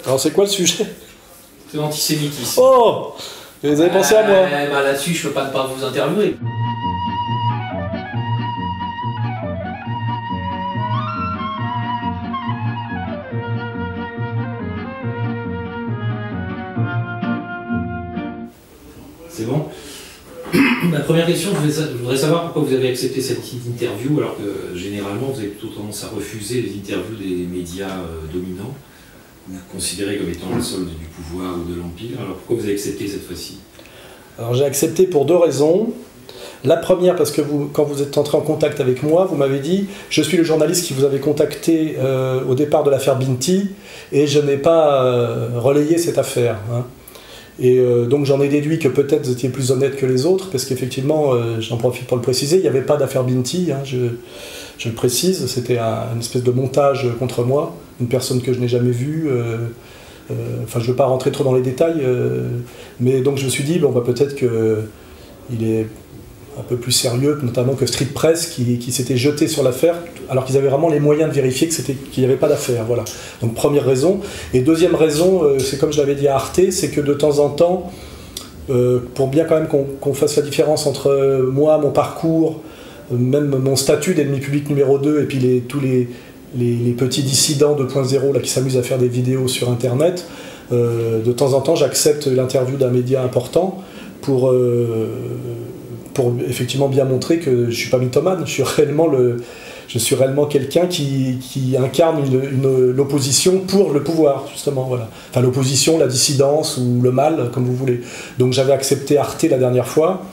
Alors c'est quoi le sujet? C'est l'antisémitisme. Oh! Vous avez pensé à moi? Bah, là-dessus, je peux pas ne pas vous interviewer. C'est bon. Ma première question, je voudrais savoir pourquoi vous avez accepté cette interview alors que généralement vous avez plutôt tendance à refuser les interviews des médias dominants, vous considérez comme étant le solde du pouvoir ou de l'empire. Alors pourquoi vous avez accepté cette fois-ci? Alors j'ai accepté pour deux raisons. La première, parce que quand vous êtes entré en contact avec moi, vous m'avez dit « Je suis le journaliste qui vous avait contacté au départ de l'affaire Binti et je n'ai pas relayé cette affaire. Hein. » Et donc j'en ai déduit que peut-être vous étiez plus honnête que les autres, parce qu'effectivement, j'en profite pour le préciser, il n'y avait pas d'affaire Binti, hein, je le précise, c'était une espèce de montage contre moi, une personne que je n'ai jamais vue, enfin je ne veux pas rentrer trop dans les détails, mais donc je me suis dit, bon, bah, peut-être qu'il est un peu plus sérieux, notamment que Street Press, qui s'était jeté sur l'affaire, alors qu'ils avaient vraiment les moyens de vérifier qu'il n'y avait pas d'affaire. Voilà. Donc première raison. Et deuxième raison, c'est comme je l'avais dit à Arte, c'est que de temps en temps, pour bien quand même qu'on fasse la différence entre moi, mon parcours, même mon statut d'ennemi public numéro 2, et puis tous les petits dissidents 2.0 là, qui s'amusent à faire des vidéos sur Internet, de temps en temps, j'accepte l'interview d'un média important pour effectivement bien montrer que je ne suis pas mythomane, je suis réellement quelqu'un qui incarne l'opposition pour le pouvoir, justement. Voilà. Enfin, l'opposition, la dissidence ou le mal, comme vous voulez. Donc j'avais accepté Arte la dernière fois,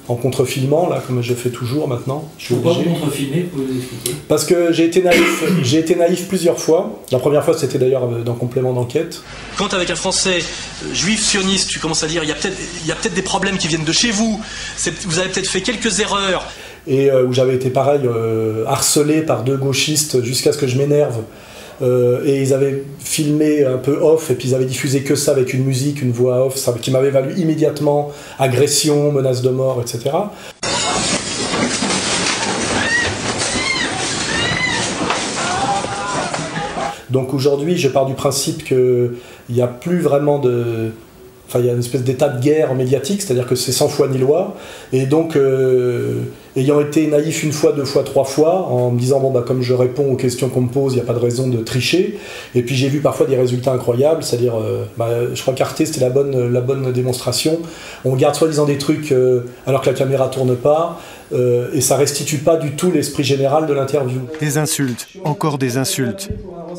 en contrefilmant, là, comme je fais toujours maintenant. Pourquoi vous contrefilmez, vous pouvez vous expliquer? Parce que j'ai été naïf plusieurs fois. La première fois, c'était d'ailleurs dans Complément d'enquête. Quand avec un Français juif sioniste, tu commences à dire il y a peut-être des problèmes qui viennent de chez vous, vous avez peut-être fait quelques erreurs. Et où j'avais été pareil, harcelé par deux gauchistes jusqu'à ce que je m'énerve. Et ils avaient filmé un peu off, et puis ils avaient diffusé que ça avec une musique, une voix off, ça, qui m'avait valu immédiatement agression, menace de mort, etc. Donc aujourd'hui, je pars du principe qu'il n'y a plus vraiment de... Enfin, il y a une espèce d'état de guerre médiatique, c'est-à-dire que c'est sans foi ni loi. Et donc, ayant été naïf une fois, deux fois, trois fois, en me disant, bon, bah, comme je réponds aux questions qu'on me pose, il n'y a pas de raison de tricher. Et puis j'ai vu parfois des résultats incroyables, c'est-à-dire, je crois qu'Arte, c'était la bonne démonstration. On garde soi-disant des trucs alors que la caméra ne tourne pas, et ça ne restitue pas du tout l'esprit général de l'interview. Des insultes, encore des insultes.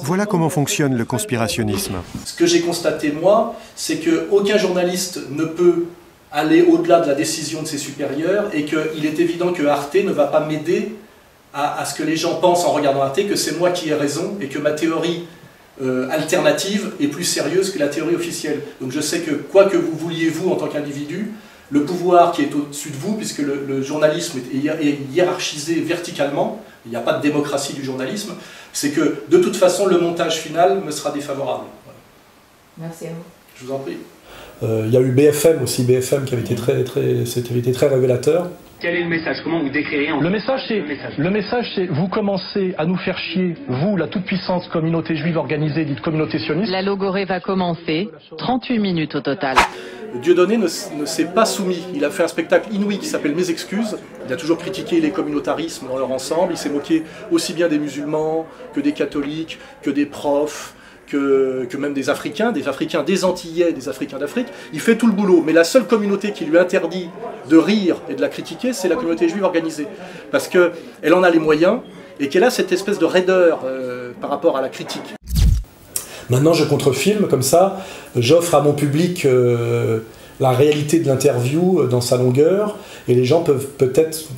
Voilà comment fonctionne le conspirationnisme. Ce que j'ai constaté, moi, c'est qu'aucun journaliste ne peut aller au-delà de la décision de ses supérieurs et qu'il est évident que Arte ne va pas m'aider à ce que les gens pensent en regardant Arte que c'est moi qui ai raison et que ma théorie alternative est plus sérieuse que la théorie officielle. Donc je sais que quoi que vous vouliez vous en tant qu'individu, le pouvoir qui est au-dessus de vous, puisque le journalisme est hiérarchisé verticalement, il n'y a pas de démocratie du journalisme, c'est que de toute façon le montage final me sera défavorable. Voilà. Merci à vous. Je vous en prie. Il y a eu BFM aussi, BFM qui avait été très révélateur. Quel est le message? Comment vous décrirez le message, c'est vous commencez à nous faire chier, vous, la toute-puissante communauté juive organisée, dite communauté sioniste. La logorée va commencer, 38 minutes au total. Dieudonné ne s'est pas soumis. Il a fait un spectacle inouï qui s'appelle Mes excuses. Il a toujours critiqué les communautarismes dans leur ensemble. Il s'est moqué aussi bien des musulmans que des catholiques, que des profs, que même des Africains, des Antillais, des Africains d'Afrique. Il fait tout le boulot. Mais la seule communauté qui lui interdit de rire et de la critiquer, c'est la communauté juive organisée. Parce qu'elle en a les moyens et qu'elle a cette espèce de raideur par rapport à la critique. Maintenant, je contrefilme comme ça, j'offre à mon public la réalité de l'interview dans sa longueur, et les gens peuvent peut-être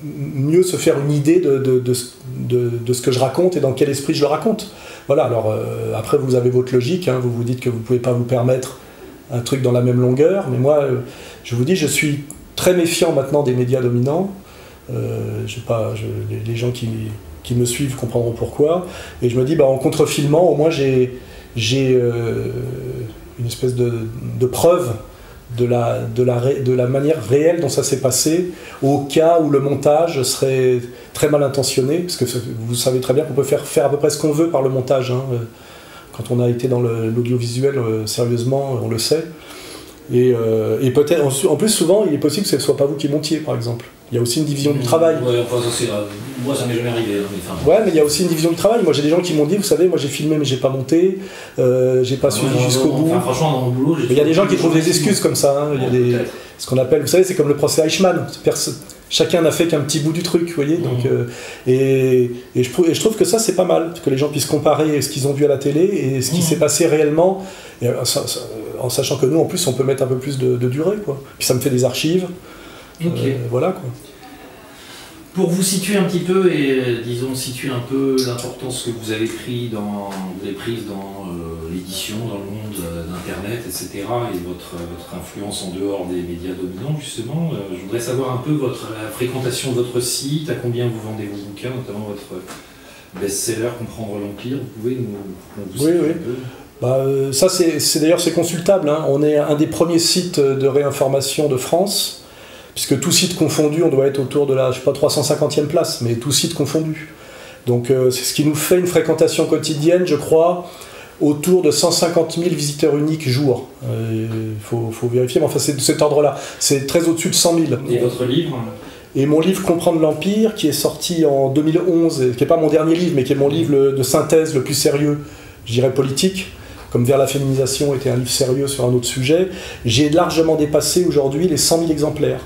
mieux se faire une idée de ce que je raconte et dans quel esprit je le raconte. Voilà, alors après vous avez votre logique, hein, vous vous dites que vous ne pouvez pas vous permettre un truc dans la même longueur, mais moi, je vous dis, je suis très méfiant maintenant des médias dominants. Les gens qui me suivent comprendront pourquoi, et je me dis, bah, en contrefilmant, au moins j'ai une espèce de preuve de la manière réelle dont ça s'est passé, au cas où le montage serait très mal intentionné, parce que vous savez très bien qu'on peut faire à peu près ce qu'on veut par le montage. Hein. Quand on a été dans l'audiovisuel sérieusement, on le sait. Et peut-être, en plus, souvent, il est possible que ce ne soit pas vous qui montiez, par exemple. Il y a aussi une division du travail. Ouais, enfin, moi, ça m'est jamais arrivé. Hein, mais enfin... Ouais, mais il y a aussi une division du travail. Moi, j'ai des gens qui m'ont dit, vous savez, moi j'ai filmé, mais j'ai pas monté, j'ai pas suivi jusqu'au bout. Enfin, franchement, dans mon boulot, il y a des gens qui trouvent des excuses comme ça. Hein. Il y a ce qu'on appelle, vous savez, c'est comme le procès Eichmann. Chacun n'a fait qu'un petit bout du truc, vous voyez. Donc, et je trouve que ça, c'est pas mal, que les gens puissent comparer ce qu'ils ont vu à la télé et ce qui s'est passé réellement, en sachant que nous, en plus, on peut mettre un peu plus de durée, quoi. Puis ça me fait des archives. Voilà, quoi. Pour vous situer un petit peu et disons situer un peu l'importance que vous avez prise dans l'édition, dans le monde d'Internet, etc. et votre influence en dehors des médias dominants, justement, je voudrais savoir un peu la fréquentation de votre site, à combien vous vendez vos bouquins, notamment votre best-seller Comprendre l'Empire. Vous pouvez nous situer un peu ? Bah, ça, d'ailleurs, c'est consultable. Hein. On est un des premiers sites de réinformation de France. Puisque tout site confondu, on doit être autour de la, je sais pas, 350e place, mais tout site confondu. Donc c'est ce qui nous fait une fréquentation quotidienne, je crois, autour de 150 000 visiteurs uniques jour. Il faut vérifier, mais enfin c'est de cet ordre-là. C'est très au-dessus de 100 000. Et votre livre ? Et mon livre Comprendre l'Empire, qui est sorti en 2011, qui n'est pas mon dernier livre, mais qui est mon livre de synthèse le plus sérieux, je dirais politique, comme Vers la féminisation était un livre sérieux sur un autre sujet, j'ai largement dépassé aujourd'hui les 100 000 exemplaires.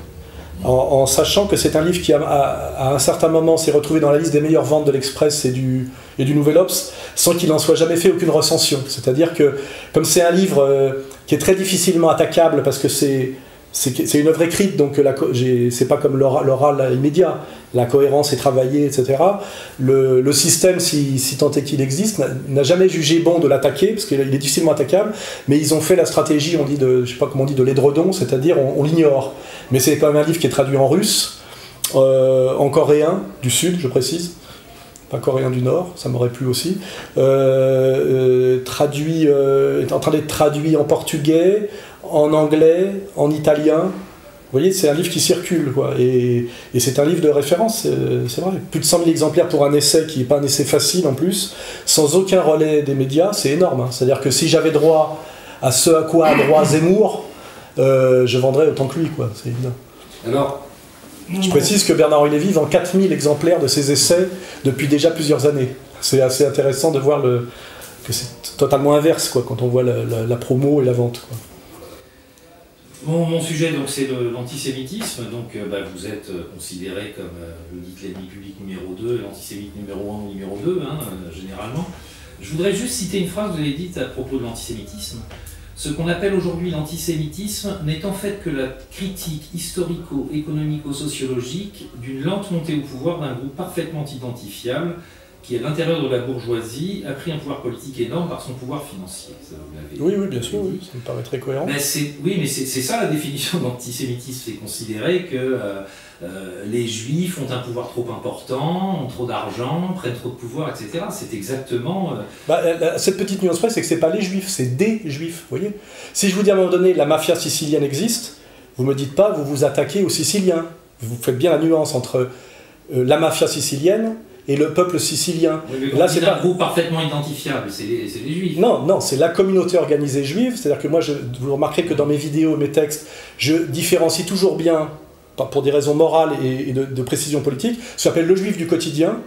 En sachant que c'est un livre qui, à un certain moment, s'est retrouvé dans la liste des meilleures ventes de l'Express et du Nouvel Obs, sans qu'il n'en soit jamais fait aucune recension. C'est-à-dire que, comme c'est un livre qui est très difficilement attaquable, parce que c'est une œuvre écrite, donc c'est pas comme l'oral immédiat, la cohérence est travaillée, etc. Le système, si tant est qu'il existe, n'a jamais jugé bon de l'attaquer, parce qu'il est difficilement attaquable, mais ils ont fait la stratégie, je sais pas comment on dit, de l'édredon, c'est-à-dire on l'ignore. Mais c'est quand même un livre qui est traduit en russe, en coréen du Sud, je précise, pas coréen du Nord, ça m'aurait plu aussi, est en train d'être traduit en portugais, en anglais, en italien. Vous voyez, c'est un livre qui circule, quoi. Et c'est un livre de référence, c'est vrai. Plus de 100 000 exemplaires pour un essai qui n'est pas un essai facile en plus, sans aucun relais des médias, c'est énorme. Hein. C'est-à-dire que si j'avais droit à ce à quoi a droit Zemmour, je vendrais autant que lui, quoi. C'est évident. Alors, je précise que Bernard-Henri Lévy vend 4000 exemplaires de ses essais depuis déjà plusieurs années. C'est assez intéressant de voir que c'est totalement inverse, quoi, quand on voit la promo et la vente, quoi. Mon sujet, donc, c'est l'antisémitisme. Donc, vous êtes considéré comme, vous dites, l'ennemi public numéro 2, l'antisémite numéro 1 ou numéro 2, hein, généralement. Je voudrais juste citer une phrase que vous avez dite à propos de l'antisémitisme. Ce qu'on appelle aujourd'hui l'antisémitisme n'est en fait que la critique historico-économico-sociologique d'une lente montée au pouvoir d'un groupe parfaitement identifiable qui, à l'intérieur de la bourgeoisie, a pris un pouvoir politique énorme par son pouvoir financier. Ça, oui, bien sûr, oui, ça me paraît très cohérent. Mais c'est ça la définition d'antisémitisme, c'est considérer que les juifs ont un pouvoir trop important, ont trop d'argent, prennent trop de pouvoir, etc. C'est exactement... cette petite nuance près, c'est que c'est pas les juifs, c'est des juifs, vous voyez. Si je vous dis à un moment donné, la mafia sicilienne existe, vous me dites pas, vous vous attaquez aux Siciliens. Vous faites bien la nuance entre la mafia sicilienne et le peuple sicilien. Oui, là, c'est un groupe parfaitement identifiable, c'est les juifs. Non, c'est la communauté organisée juive, c'est-à-dire que moi, vous remarquerez que dans mes vidéos et mes textes, je différencie toujours bien, pour des raisons morales et de précision politique, ce qu'on appelle le juif du quotidien,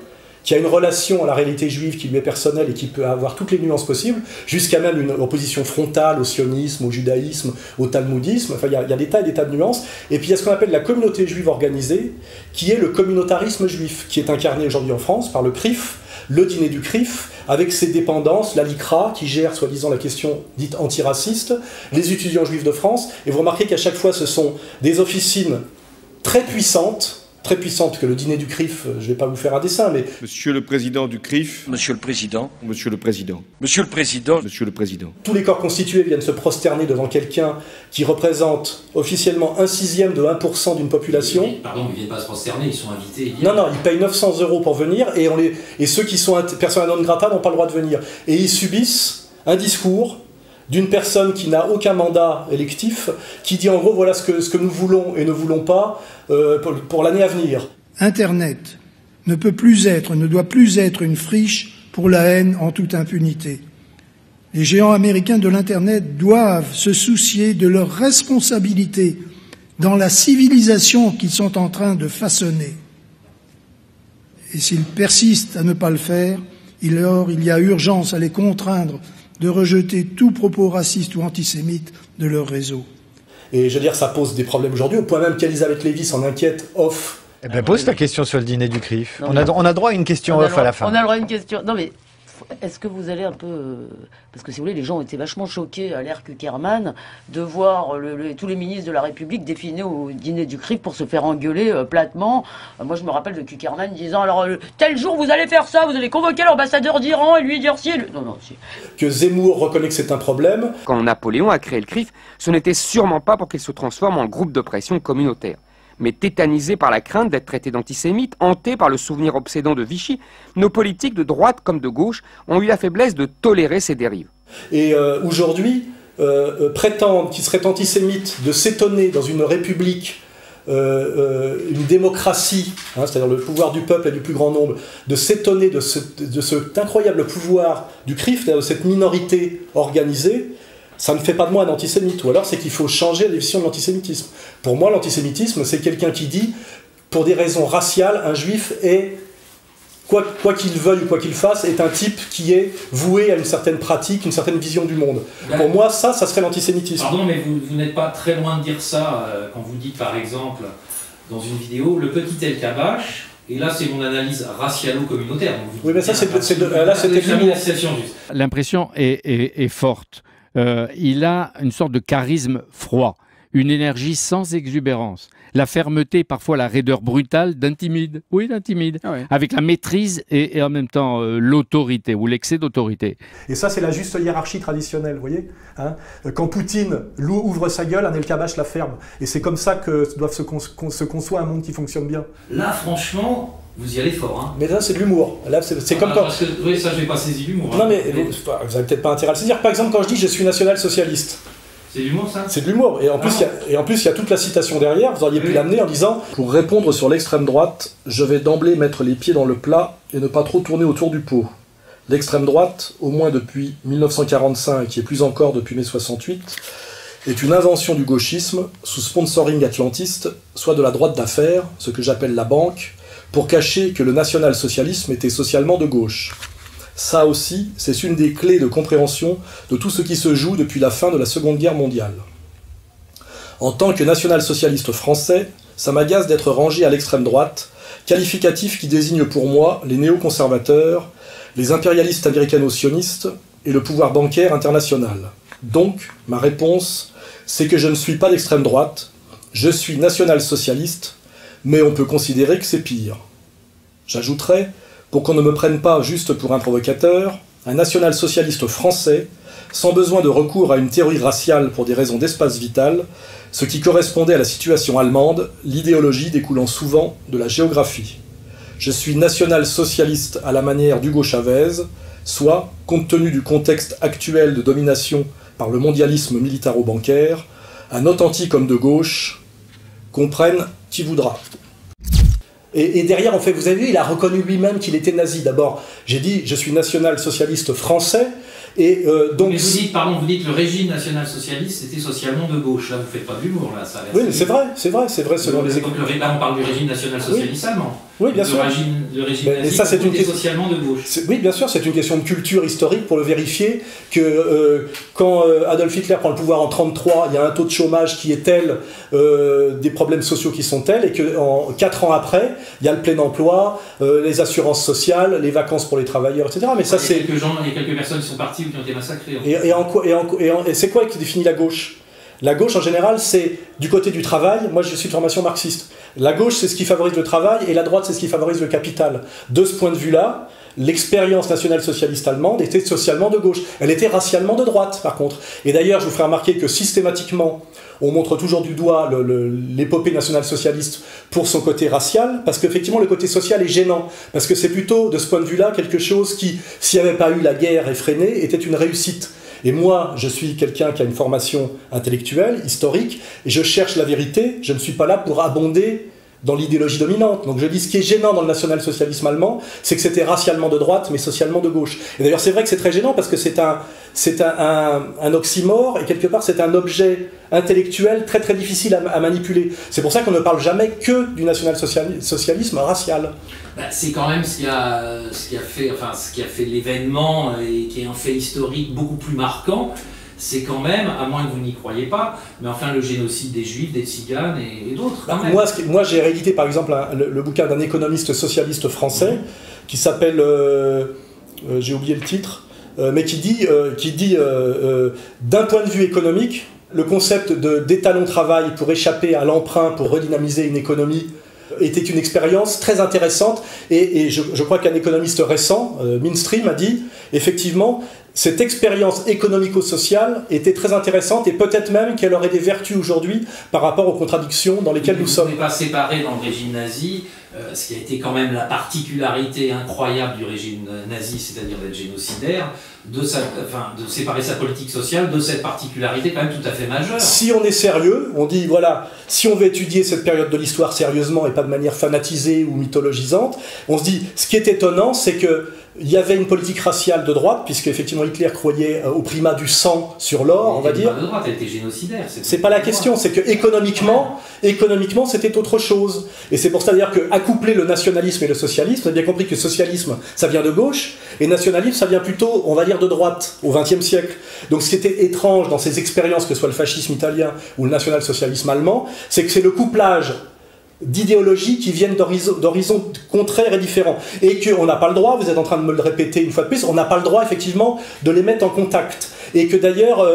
qui a une relation à la réalité juive qui lui est personnelle et qui peut avoir toutes les nuances possibles, jusqu'à même une opposition frontale au sionisme, au judaïsme, au talmudisme. Enfin, il y a des tas et des tas de nuances. Et puis il y a ce qu'on appelle la communauté juive organisée, qui est le communautarisme juif, qui est incarné aujourd'hui en France par le CRIF, le dîner du CRIF, avec ses dépendances, la LICRA, qui gère soi-disant la question dite antiraciste, les étudiants juifs de France. Et vous remarquez qu'à chaque fois, ce sont des officines très puissantes, parce que le dîner du CRIF, je ne vais pas vous faire un dessin, mais... Monsieur le président du CRIF. Monsieur le président. Monsieur le président. Monsieur le président. Monsieur le président. Tous les corps constitués viennent se prosterner devant quelqu'un qui représente officiellement 1/6 de 1% d'une population. Pardon, ils ne viennent pas se prosterner, ils sont invités. Non, ils payent 900 € pour venir, et ceux qui sont persona non grata n'ont pas le droit de venir. Et ils subissent un discours d'une personne qui n'a aucun mandat électif, qui dit en gros voilà ce que nous voulons et ne voulons pas pour l'année à venir. Internet ne doit plus être une friche pour la haine en toute impunité. Les géants américains de l'Internet doivent se soucier de leur responsabilité dans la civilisation qu'ils sont en train de façonner. Et s'ils persistent à ne pas le faire, il y a urgence à les contraindre de rejeter tout propos raciste ou antisémite de leur réseau. Et je veux dire, ça pose des problèmes aujourd'hui, au point même qu'Elisabeth Lévy s'en inquiète off. Eh ben, pose ta question sur le dîner du CRIF. On a droit à une question off à la fin. On a le droit à une question. Non mais, est-ce que vous allez un peu... Parce que si vous voulez, les gens ont été vachement choqués à l'ère Kuckerman de voir tous les ministres de la République défiler au dîner du CRIF pour se faire engueuler platement. Moi, je me rappelle de Kuckerman disant, alors, tel jour, vous allez faire ça, vous allez convoquer l'ambassadeur d'Iran et lui dire si... Non, si. Que Zemmour reconnaît que c'est un problème. Quand Napoléon a créé le CRIF, ce n'était sûrement pas pour qu'il se transforme en groupe de pression communautaire. Mais tétanisés par la crainte d'être traités d'antisémites, hantés par le souvenir obsédant de Vichy, nos politiques de droite comme de gauche ont eu la faiblesse de tolérer ces dérives. Et aujourd'hui, prétendre qu'il serait antisémite de s'étonner dans une république, une démocratie, hein, c'est-à-dire le pouvoir du peuple et du plus grand nombre, de s'étonner de cet incroyable pouvoir du CRIF, de cette minorité organisée, ça ne fait pas de moi un antisémite, ou alors c'est qu'il faut changer la définition de l'antisémitisme. Pour moi, l'antisémitisme, c'est quelqu'un qui dit, pour des raisons raciales, un juif est, quoi qu'il veuille ou quoi qu'il fasse, est un type qui est voué à une certaine pratique, une certaine vision du monde. Pour moi, ça serait l'antisémitisme. Pardon, mais vous n'êtes pas très loin de dire ça quand vous dites, par exemple, dans une vidéo, le petit El Kabash. Et là, c'est mon analyse racialo-communautaire. Oui, mais ça, là, c'était l'humour. L'impression est forte. Il a une sorte de charisme froid, une énergie sans exubérance, la fermeté, parfois la raideur brutale d'un timide, avec la maîtrise et en même temps l'autorité ou l'excès d'autorité. Et ça, c'est la juste hiérarchie traditionnelle, vous voyez, hein. Quand Poutine ouvre sa gueule, un El Kabash la ferme. Et c'est comme ça que doit se conçoit un monde qui fonctionne bien. Là, franchement... Vous y allez fort, hein. Mais là, c'est de l'humour. Là, c'est comme quand... Parce que, oui, ça, je n'ai pas saisi l'humour. Non, mais vous n'avez peut-être pas intérêt à le saisir. Par exemple, quand je dis « je suis national-socialiste », c'est de l'humour, ça? C'est de l'humour. Et en plus, il y a toute la citation derrière. Vous auriez pu l'amener en disant « Pour répondre sur l'extrême droite, je vais d'emblée mettre les pieds dans le plat et ne pas trop tourner autour du pot. L'extrême droite, au moins depuis 1945 et plus encore depuis mai 68, est une invention du gauchisme sous sponsoring atlantiste, soit de la droite d'affaires, ce que j'appelle la banque, pour cacher que le national-socialisme était socialement de gauche. Ça aussi, c'est une des clés de compréhension de tout ce qui se joue depuis la fin de la Seconde Guerre mondiale. En tant que national-socialiste français, ça m'agace d'être rangé à l'extrême droite, qualificatif qui désigne pour moi les néoconservateurs, les impérialistes américano-sionistes et le pouvoir bancaire international. Donc, ma réponse, c'est que je ne suis pas d'extrême droite, je suis national-socialiste, mais on peut considérer que c'est pire. J'ajouterais, pour qu'on ne me prenne pas juste pour un provocateur, un national-socialiste français, sans besoin de recours à une théorie raciale pour des raisons d'espace vital, ce qui correspondait à la situation allemande, l'idéologie découlant souvent de la géographie. Je suis national-socialiste à la manière d'Hugo Chavez, soit, compte tenu du contexte actuel de domination par le mondialisme militaro-bancaire, un authentique homme de gauche, comprenne qui voudra. Et derrière, en fait, vous avez vu, il a reconnu lui-même qu'il était nazi. D'abord, j'ai dit, je suis national-socialiste français, et donc... Mais vous dites le régime national-socialiste, c'était socialement de gauche. Là, vous ne faites pas de l'humour, là. Ça oui, c'est vrai, selon les... Donc là, on parle du régime national-socialiste allemand. Oui, bien sûr. Le régime nazi était socialement de gauche. Oui, bien sûr, c'est une question de culture historique pour le vérifier, que quand Adolf Hitler prend le pouvoir en 1933, il y a un taux de chômage qui est tel, des problèmes sociaux qui sont tels, et que 4 ans après, il y a le plein emploi, les assurances sociales, les vacances pour les travailleurs, etc. Mais ça, c'est... Il y a quelques personnes qui sont parties ou qui ont été massacrées. Et c'est quoi qui définit la gauche ? La gauche, en général, c'est du côté du travail. Moi, je suis de formation marxiste. La gauche, c'est ce qui favorise le travail, et la droite, c'est ce qui favorise le capital. De ce point de vue-là, l'expérience nationale-socialiste allemande était socialement de gauche. Elle était racialement de droite, par contre. Et d'ailleurs, je vous ferai remarquer que systématiquement, on montre toujours du doigt l'épopée nationale-socialiste pour son côté racial, parce qu'effectivement, le côté social est gênant. Parce que c'est plutôt, de ce point de vue-là, quelque chose qui, s'il n'y avait pas eu la guerre effrénée, était une réussite. Et moi, je suis quelqu'un qui a une formation intellectuelle, historique, et je cherche la vérité, je ne suis pas là pour abonder dans l'idéologie dominante. Donc je dis, ce qui est gênant dans le national-socialisme allemand, c'est que c'était racialement de droite, mais socialement de gauche. Et d'ailleurs, c'est vrai que c'est très gênant parce que c'est un oxymore, et quelque part, c'est un objet intellectuel très très difficile à manipuler. C'est pour ça qu'on ne parle jamais que du national-socialisme racial. Bah, c'est quand même ce qui a fait l'événement et qui est un fait historique beaucoup plus marquant. C'est quand même, à moins que vous n'y croyez pas, mais enfin le génocide des Juifs, des Tziganes et d'autres. Moi j'ai réédité par exemple le bouquin d'un économiste socialiste français qui s'appelle, j'ai oublié le titre, mais qui dit d'un point de vue économique, le concept d'étalon travail pour échapper à l'emprunt, pour redynamiser une économie, était une expérience très intéressante, et je crois qu'un économiste récent, Mainstream, a dit effectivement cette expérience économico-sociale était très intéressante, et peut-être même qu'elle aurait des vertus aujourd'hui par rapport aux contradictions dans lesquelles nous sommes. On n'est pas séparés dans le régime nazi, ce qui a été quand même la particularité incroyable du régime nazi, c'est-à-dire d'être génocidaire, de séparer sa politique sociale de cette particularité quand même tout à fait majeure. Si on est sérieux, on dit voilà, si on veut étudier cette période de l'histoire sérieusement et pas de manière fanatisée ou mythologisante, on se dit, ce qui est étonnant, c'est que il y avait une politique raciale de droite, puisque effectivement Hitler croyait au primat du sang sur l'or, on va dire. De droite, elle était génocidaire. C'est pas la question, c'est que économiquement, c'était autre chose. Et c'est pour ça d'ailleurs que accoupler le nationalisme et le socialisme, on a bien compris que socialisme, ça vient de gauche, et nationalisme, ça vient plutôt, on va dire, de droite, au XXe siècle. Donc ce qui était étrange dans ces expériences, que ce soit le fascisme italien ou le national-socialisme allemand, c'est que c'est le couplage d'idéologies qui viennent d'horizons contraires et différents. Et qu'on n'a pas le droit, vous êtes en train de me le répéter une fois de plus, on n'a pas le droit effectivement de les mettre en contact. Et que d'ailleurs,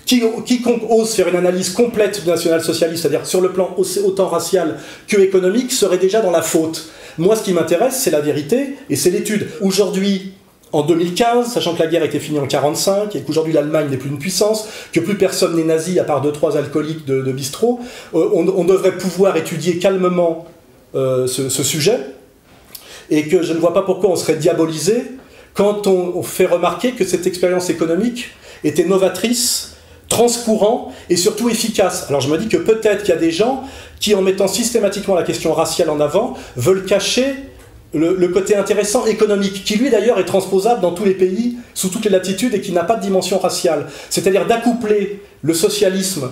quiconque ose faire une analyse complète du national-socialisme, c'est-à-dire sur le plan autant racial que économique, serait déjà dans la faute. Moi, ce qui m'intéresse, c'est la vérité et c'est l'étude. Aujourd'hui, en 2015, sachant que la guerre a été finie en 1945 et qu'aujourd'hui l'Allemagne n'est plus une puissance, que plus personne n'est nazi à part 2-3 alcooliques de bistrot, on devrait pouvoir étudier calmement ce sujet, et que je ne vois pas pourquoi on serait diabolisé quand on fait remarquer que cette expérience économique était novatrice, transcourant et surtout efficace. Alors je me dis que peut-être qu'il y a des gens qui, en mettant systématiquement la question raciale en avant, veulent cacher le côté intéressant économique, qui lui d'ailleurs est transposable dans tous les pays, sous toutes les latitudes, et qui n'a pas de dimension raciale. C'est-à-dire d'accoupler le socialisme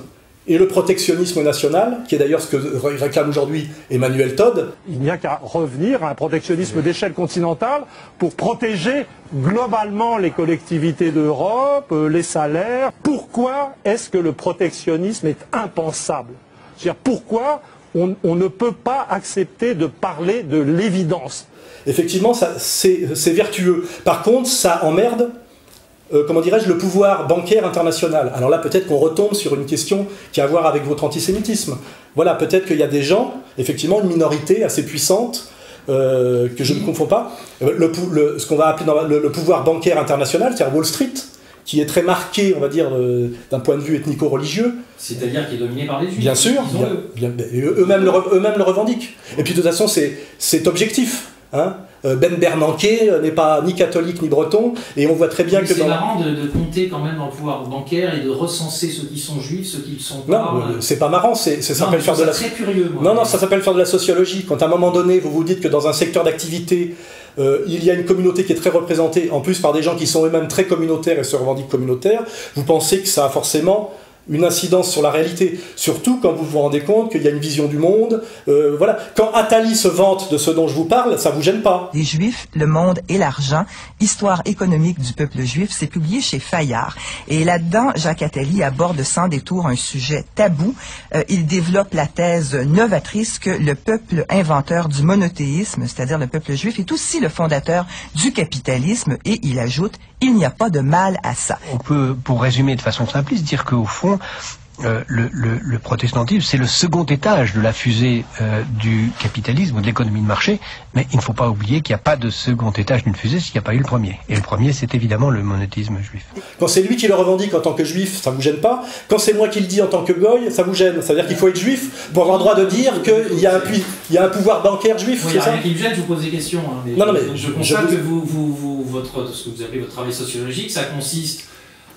et le protectionnisme national, qui est d'ailleurs ce que réclame aujourd'hui Emmanuel Todd. Il n'y a qu'à revenir à un protectionnisme d'échelle continentale pour protéger globalement les collectivités d'Europe, les salaires. Pourquoi est-ce que le protectionnisme est impensable ? C'est-à-dire pourquoi on ne peut pas accepter de parler de l'évidence. Effectivement, c'est vertueux. Par contre, ça emmerde, comment dirais-je, le pouvoir bancaire international. Alors là, peut-être qu'on retombe sur une question qui a à voir avec votre antisémitisme. Voilà, peut-être qu'il y a des gens, effectivement, une minorité assez puissante, que je ne confonds pas, ce qu'on va appeler le pouvoir bancaire international, c'est-à-dire Wall Street, qui est très marqué, on va dire, d'un point de vue ethnico-religieux. C'est-à-dire qui est dominé par les Juifs. Bien sûr, eux-mêmes le revendiquent. Et puis de toute façon, c'est objectif. Hein. Ben Bernanke n'est pas ni catholique ni breton, et on voit très bien que... C'est marrant de compter quand même dans le pouvoir bancaire et de recenser ceux qui sont juifs, ceux qui ne le sont pas. Non, c'est pas marrant, ça s'appelle faire de la... très curieux, moi. Non, ça s'appelle faire de la sociologie. Quand à un moment donné, vous vous dites que dans un secteur d'activité, il y a une communauté qui est très représentée, en plus par des gens qui sont eux-mêmes très communautaires et se revendiquent communautaires, vous pensez que ça a forcément une incidence sur la réalité, surtout quand vous vous rendez compte qu'il y a une vision du monde. Voilà. Quand Attali se vante de ce dont je vous parle, ça vous gêne pas. Les Juifs, le monde et l'argent, histoire économique du peuple juif, c'est publié chez Fayard. Et là-dedans, Jacques Attali aborde sans détour un sujet tabou. Il développe la thèse novatrice que le peuple inventeur du monothéisme, c'est-à-dire le peuple juif, est aussi le fondateur du capitalisme, et il ajoute, il n'y a pas de mal à ça. On peut, pour résumer de façon simpliste, dire qu'au fond, le protestantisme, c'est le second étage de la fusée du capitalisme ou de l'économie de marché, mais il ne faut pas oublier qu'il n'y a pas de second étage d'une fusée s'il n'y a pas eu le premier. Et le premier, c'est évidemment le monothéisme juif. Quand c'est lui qui le revendique en tant que juif, ça ne vous gêne pas. Quand c'est moi qui le dis en tant que goy, ça vous gêne. C'est-à-dire qu'il faut être juif pour avoir le droit de dire qu'il y a un pouvoir bancaire juif. Oui, c'est ça qui me gêne, je vous pose des questions. Hein, non, mais je constate que ce que vous appelez votre travail sociologique, ça consiste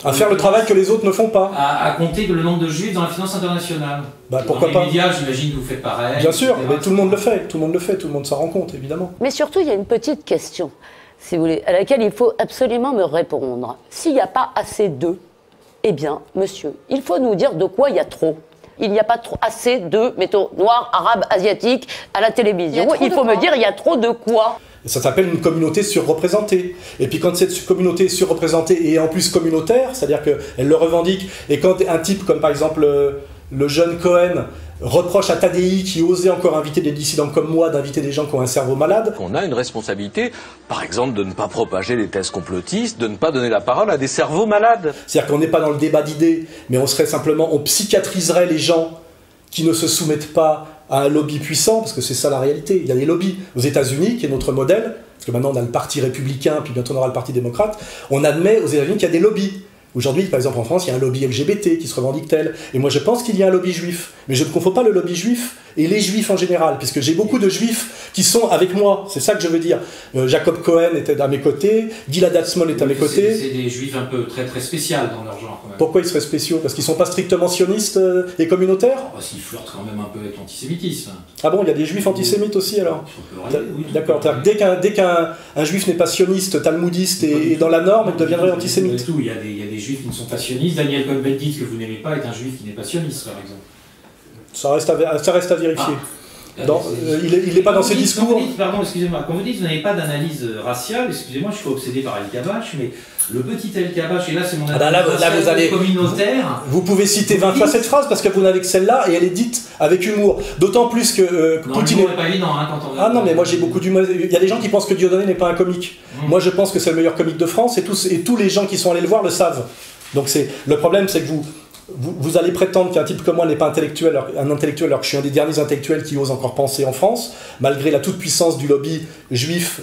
À faire le travail que les autres ne font pas. À compter le nombre de juifs dans la finance internationale. Pourquoi pas. Dans les médias, j'imagine que vous faites pareil. Bien sûr, mais tout le monde le fait, tout le monde s'en rend compte, évidemment. Mais surtout, il y a une petite question, si vous voulez, à laquelle il faut absolument me répondre. S'il n'y a pas assez d'eux, eh bien, monsieur, il faut nous dire de quoi il y a trop. Il n'y a pas assez de, mettons, noirs, arabes, asiatiques à la télévision. Il faut me dire, il y a trop de quoi. Ça s'appelle une communauté surreprésentée. Et puis quand cette communauté surreprésentée est en plus communautaire, c'est-à-dire qu'elle le revendique, et quand un type comme par exemple le jeune Cohen reproche à Tadei, qui osait encore inviter des dissidents comme moi, d'inviter des gens qui ont un cerveau malade. On a une responsabilité, par exemple, de ne pas propager les thèses complotistes, de ne pas donner la parole à des cerveaux malades. C'est-à-dire qu'on n'est pas dans le débat d'idées, mais on psychiatriserait les gens qui ne se soumettent pas à un lobby puissant, parce que c'est ça la réalité. Il y a des lobbies. Aux États-Unis, qui est notre modèle, parce que maintenant on a le parti républicain, puis bientôt on aura le parti démocrate, on admet aux États-Unis qu'il y a des lobbies. Aujourd'hui, par exemple en France, il y a un lobby LGBT qui se revendique tel. Et moi je pense qu'il y a un lobby juif. Mais je ne confonds pas le lobby juif et les juifs en général, puisque j'ai beaucoup de juifs qui sont avec moi. C'est ça que je veux dire. Jacob Cohen était à mes côtés, Gilad Atzmon est à mes côtés. C'est des juifs un peu très très spéciaux dans leur genre quand même. Pourquoi ils seraient spéciaux? Parce qu'ils ne sont pas strictement sionistes et communautaires? S'ils flirtent quand même un peu avec l'antisémitisme. Ah bon, il y a des juifs antisémites aussi alors? D'accord, dès qu'un juif n'est pas sioniste, talmudiste et dans la norme, il deviendrait antisémite. Il y a des juifs qui ne sont pas sionistes. Daniel Cohn-Bendit, que vous n'aimez pas, est un juif qui n'est pas sioniste, par exemple. Ça reste à vérifier. Il n'est pas dans ses discours. Pardon, excusez-moi. Quand vous dites que vous n'avez pas d'analyse raciale, excusez-moi, je suis obsédé par El Kabash, mais le petit El Kabash, et là c'est mon analyse communautaire. Vous pouvez citer 20 fois cette phrase parce que vous n'avez que celle-là et elle est dite avec humour. D'autant plus que Poutine n'est pas évident quand on... Ah non, mais moi j'ai beaucoup d'humour. Il y a des gens qui pensent que Dieudonné n'est pas un comique. Moi je pense que c'est le meilleur comique de France et tous les gens qui sont allés le voir le savent. Donc le problème, c'est que vous allez prétendre qu'un type comme moi n'est pas un intellectuel, alors que je suis un des derniers intellectuels qui ose encore penser en France, malgré la toute-puissance du lobby juif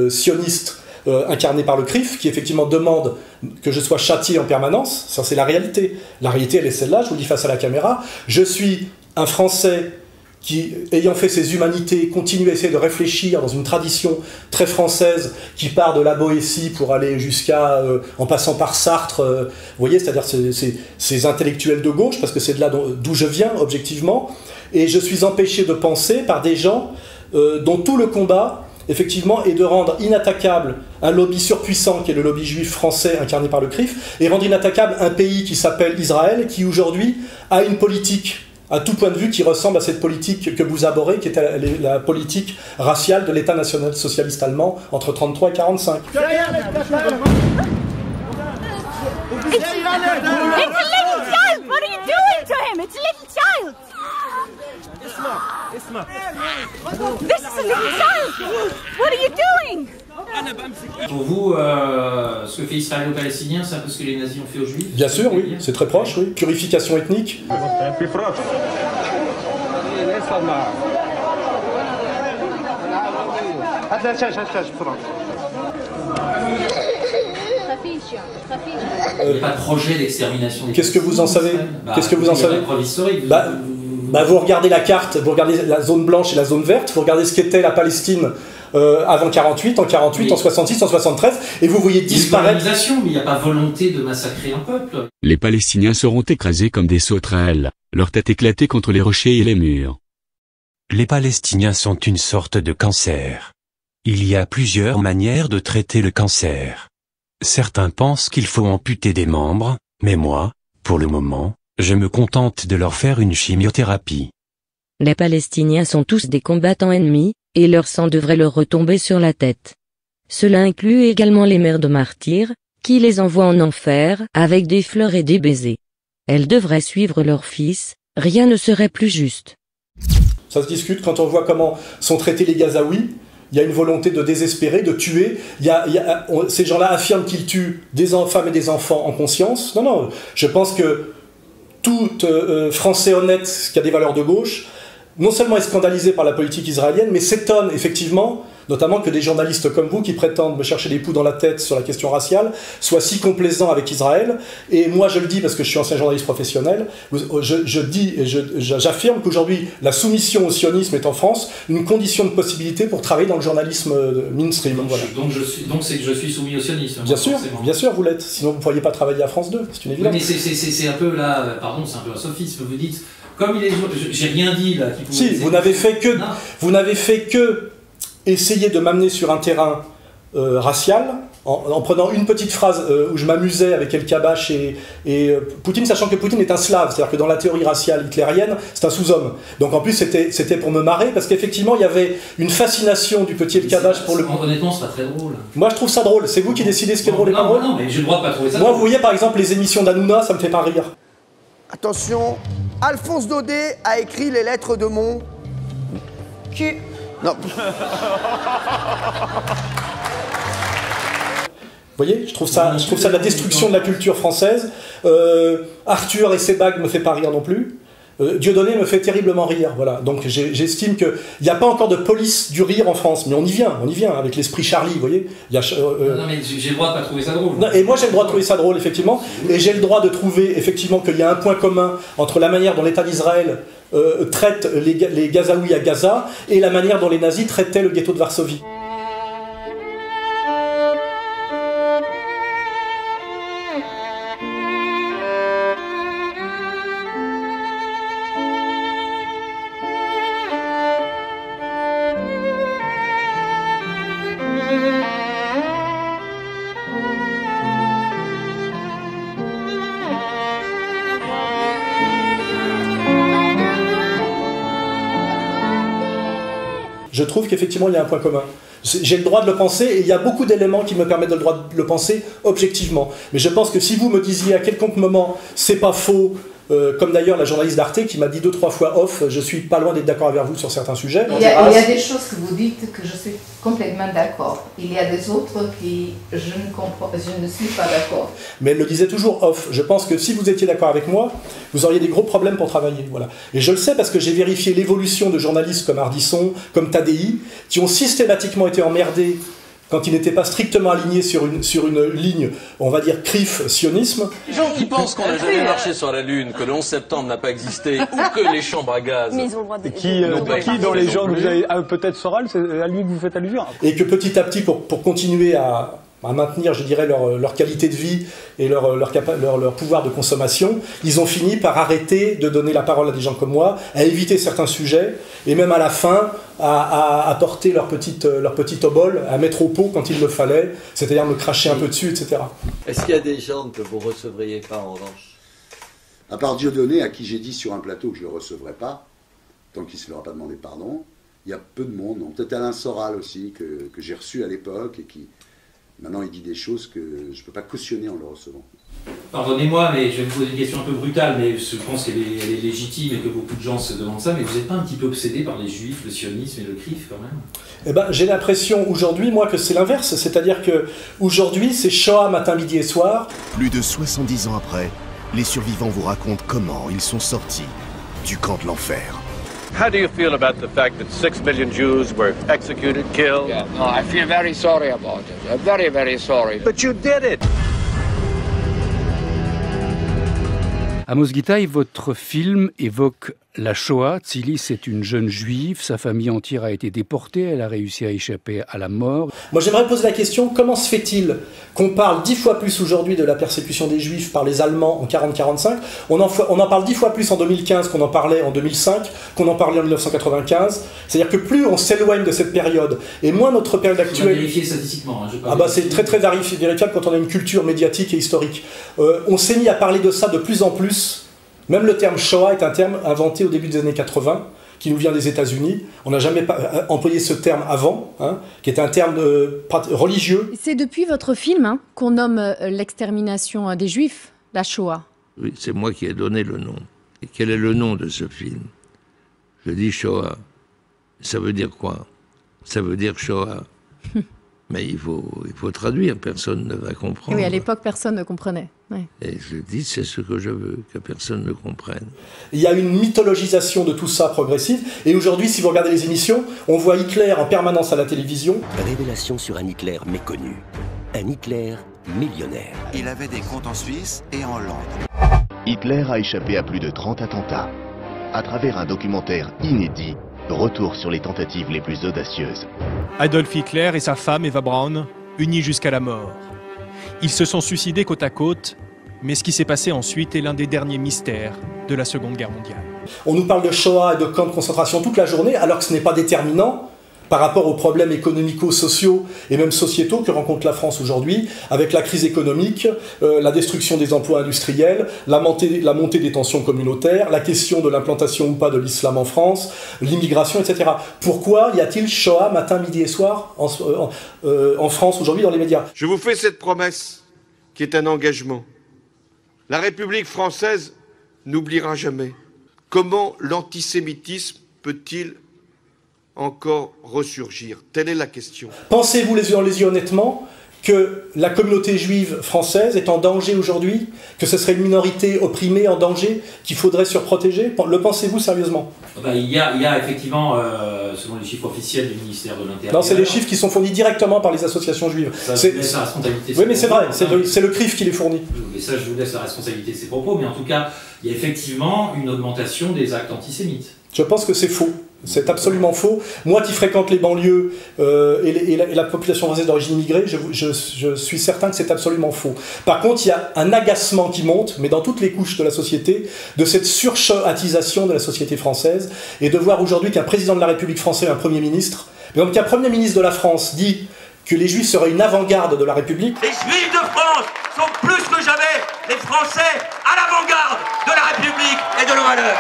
sioniste incarné par le CRIF, qui effectivement demande que je sois châtié en permanence. Ça, c'est la réalité. La réalité, elle est celle-là, je vous le dis face à la caméra. Je suis un Français qui, ayant fait ses humanités, continue à essayer de réfléchir dans une tradition très française qui part de la Boétie pour aller jusqu'à, en passant par Sartre, vous voyez, c'est-à-dire ces intellectuels de gauche, parce que c'est de là d'où je viens, objectivement, et je suis empêché de penser par des gens dont tout le combat, effectivement, est de rendre inattaquable un lobby surpuissant, qui est le lobby juif français incarné par le CRIF, et rendre inattaquable un pays qui s'appelle Israël, qui aujourd'hui a une politique à tout point de vue qui ressemble à cette politique que vous abhorrez, qui était la politique raciale de l'État national-socialiste allemand entre 1933 et 1945. It's a little child! What are you doing to him? It's a little child! This is a little child! What are you doing? Pour vous, ce que fait Israël aux Palestiniens, c'est un peu ce que les nazis ont fait aux Juifs? Bien sûr, oui, c'est très proche, oui. Purification ethnique. Il n'y a pas de projet d'extermination des Qu'est-ce que vous en savez? Qu'est-ce que vous en savez? Preuve historique. Vous regardez la carte, vous regardez la zone blanche et la zone verte, vous regardez ce qu'était la Palestine avant 48, en 48, en 66, en 73, et vous voyez disparaître... Mais il n'y a pas volonté de massacrer un peuple. Les Palestiniens seront écrasés comme des sauterelles, leur tête éclatée contre les rochers et les murs. Les Palestiniens sont une sorte de cancer. Il y a plusieurs manières de traiter le cancer. Certains pensent qu'il faut amputer des membres, mais moi, pour le moment, je me contente de leur faire une chimiothérapie. Les Palestiniens sont tous des combattants ennemis, et leur sang devrait leur retomber sur la tête. Cela inclut également les mères de martyrs, qui les envoient en enfer, avec des fleurs et des baisers. Elles devraient suivre leurs fils, rien ne serait plus juste. Ça se discute quand on voit comment sont traités les Gazaouis. Il y a une volonté de désespérer, de tuer. Ces gens-là affirment qu'ils tuent des femmes et des enfants en conscience. Non, je pense que tout Français honnête qui a des valeurs de gauche, non seulement est scandalisé par la politique israélienne, mais s'étonne effectivement notamment que des journalistes comme vous qui prétendent me chercher des poux dans la tête sur la question raciale soient si complaisants avec Israël. Et moi je le dis parce que je suis ancien journaliste professionnel, je dis et j'affirme qu'aujourd'hui la soumission au sionisme est en France une condition de possibilité pour travailler dans le journalisme mainstream. Donc, voilà. donc c'est que je suis soumis au sionisme. Bien sûr vous l'êtes, sinon vous ne pourriez pas travailler à France 2, c'est une évidence. Oui, mais c'est un peu là, pardon, c'est un peu un sophisme, vous dites, comme il est, j'ai rien dit là. Si, vous n'avez fait que essayer de m'amener sur un terrain racial, en prenant une petite phrase où je m'amusais avec El Kabash et Poutine, sachant que Poutine est un slave, c'est-à-dire que dans la théorie raciale hitlérienne, c'est un sous-homme. Donc en plus, c'était pour me marrer, parce qu'effectivement, il y avait une fascination du petit El Kabash pour le... Honnêtement, c'est pas très drôle. Moi, je trouve ça drôle. C'est vous qui décidez ce qui est drôle et pas drôle. Non, mais j'ai le droit de pas trouver ça drôle. Moi, drôle. vous voyez, par exemple, les émissions d'Hanouna, ça me fait pas rire. Attention, Alphonse Daudet a écrit les lettres de mon... cul. Non. Vous voyez, je trouve ça de la destruction de la culture française. Arthur et ses bagues me fait pas rire non plus. Dieudonné me fait terriblement rire. Voilà. Donc j'estime qu'il n'y a pas encore de police du rire en France, mais on y vient avec l'esprit Charlie, vous voyez. Non, mais j'ai le droit de pas trouver ça drôle. Non, et moi j'ai le droit de trouver ça drôle, effectivement. Et j'ai le droit de trouver, effectivement, qu'il y a un point commun entre la manière dont l'État d'Israël traite les Gazaouis à Gaza et la manière dont les nazis traitaient le ghetto de Varsovie. Je trouve qu'effectivement il y a un point commun. J'ai le droit de le penser et il y a beaucoup d'éléments qui me permettent de le penser objectivement. Mais je pense que si vous me disiez à quelconque moment c'est pas faux, comme d'ailleurs la journaliste d'Arte qui m'a dit 2-3 fois off, je suis pas loin d'être d'accord avec vous sur certains sujets. Il y a des choses que vous dites que je suis complètement d'accord. Il y a des autres qui je ne suis pas d'accord. Mais elle le disait toujours off. Je pense que si vous étiez d'accord avec moi, vous auriez des gros problèmes pour travailler. Voilà. Et je le sais parce que j'ai vérifié l'évolution de journalistes comme Ardisson, comme Tadei, qui ont systématiquement été emmerdés quand ils n'étaient pas strictement alignés sur une ligne, on va dire, CRIF-sionisme. Les gens qui pensent qu'on n'a jamais marché sur la Lune, que le 11 septembre n'a pas existé, ou que les chambres à gaz... Mais ils ont le droit de... Qui dans les gens, vous avez peut-être Soral, c'est à lui que vous faites allusion. Et que petit à petit, pour continuer à maintenir, je dirais, leur qualité de vie et leur pouvoir de consommation, ils ont fini par arrêter de donner la parole à des gens comme moi, à éviter certains sujets, et même à la fin, à apporter leur petite obole, à mettre au pot quand il le fallait, c'est-à-dire me cracher un peu dessus, etc. Est-ce qu'il y a des gens que vous ne recevriez pas en revanche? À part Dieudonné, à qui j'ai dit sur un plateau que je ne le recevrais pas, tant qu'il ne se leur a pas demandé pardon, il y a peu de monde. Peut-être Alain Soral aussi, que j'ai reçu à l'époque, et qui... Maintenant, il dit des choses que je ne peux pas cautionner en le recevant. Pardonnez-moi, mais je vais vous poser une question un peu brutale, mais je pense qu'elle est légitime et que beaucoup de gens se demandent ça, mais vous n'êtes pas un petit peu obsédé par les juifs, le sionisme et le CRIF quand même? Eh ben, j'ai l'impression aujourd'hui, moi, que c'est l'inverse. C'est-à-dire qu'aujourd'hui, c'est Shoah matin, midi et soir. Plus de 70 ans après, les survivants vous racontent comment ils sont sortis du camp de l'enfer. How do you feel about the fact that 6 million Jews were executed, killed? Yeah, no, I feel very sorry about it. I'm very, very sorry. But you did it! Amos Gitaï, votre film évoque la Shoah. Tzili, c'est une jeune juive, sa famille entière a été déportée, elle a réussi à échapper à la mort. Moi j'aimerais poser la question, comment se fait-il qu'on parle 10 fois plus aujourd'hui de la persécution des juifs par les Allemands en 40-45, on en parle 10 fois plus en 2015 qu'on en parlait en 2005, qu'on en parlait en 1995, c'est-à-dire que plus on s'éloigne de cette période, et moins notre période actuelle... vérifier statistiquement. C'est très très vérifiable quand on a une culture médiatique et historique. On s'est mis à parler de ça de plus en plus. Même le terme Shoah est un terme inventé au début des années 80, qui nous vient des États-Unis. On n'a jamais employé ce terme avant, qui est un terme religieux. C'est depuis votre film qu'on nomme l'extermination des Juifs, la Shoah. Oui, c'est moi qui ai donné le nom. Et quel est le nom de ce film? Je dis Shoah. Ça veut dire quoi? Ça veut dire Shoah. Mais il faut traduire, personne ne va comprendre. Oui, à l'époque, personne ne comprenait. Ouais. Et je dis, c'est ce que je veux, que personne ne comprenne. Il y a une mythologisation de tout ça progressive. Et aujourd'hui, si vous regardez les émissions, on voit Hitler en permanence à la télévision. Révélation sur un Hitler méconnu. Un Hitler millionnaire. Il avait des comptes en Suisse et en Hollande. Hitler a échappé à plus de 30 attentats. À travers un documentaire inédit, retour sur les tentatives les plus audacieuses. Adolf Hitler et sa femme Eva Braun, unis jusqu'à la mort. Ils se sont suicidés côte à côte, mais ce qui s'est passé ensuite est l'un des derniers mystères de la Seconde Guerre mondiale. On nous parle de Shoah et de camps de concentration toute la journée, alors que ce n'est pas déterminant par rapport aux problèmes économico-sociaux et même sociétaux que rencontre la France aujourd'hui, avec la crise économique, la destruction des emplois industriels, la montée des tensions communautaires, la question de l'implantation ou pas de l'islam en France, l'immigration, etc. Pourquoi y a-t-il Shoah matin, midi et soir en France aujourd'hui dans les médias? Je vous fais cette promesse qui est un engagement. La République française n'oubliera jamais. Comment l'antisémitisme peut-il encore ressurgir? Telle est la question. Pensez-vous les yeux dans les yeux honnêtement que la communauté juive française est en danger aujourd'hui? Que ce serait une minorité opprimée en danger qu'il faudrait surprotéger? Le pensez-vous sérieusement? Il y a effectivement, selon les chiffres officiels du ministère de l'Intérieur... Non, c'est des chiffres qui sont fournis directement par les associations juives. Ça, je vous laisse la responsabilité. Oui, mais c'est vrai, c'est le CRIF qui les fournit. Et ça, je vous laisse la responsabilité de ces propos, mais en tout cas, il y a effectivement une augmentation des actes antisémites. Je pense que c'est faux. C'est absolument faux. Moi qui fréquente les banlieues et la population française d'origine immigrée, je suis certain que c'est absolument faux. Par contre, il y a un agacement qui monte, mais dans toutes les couches de la société, de cette surchoatisation de la société française, et de voir aujourd'hui qu'un président de la République française, un Premier ministre, donc qu'un Premier ministre de la France dit que les Juifs seraient une avant-garde de la République. Les Juifs de France sont plus que jamais les Français à l'avant-garde de la République et de nos valeurs.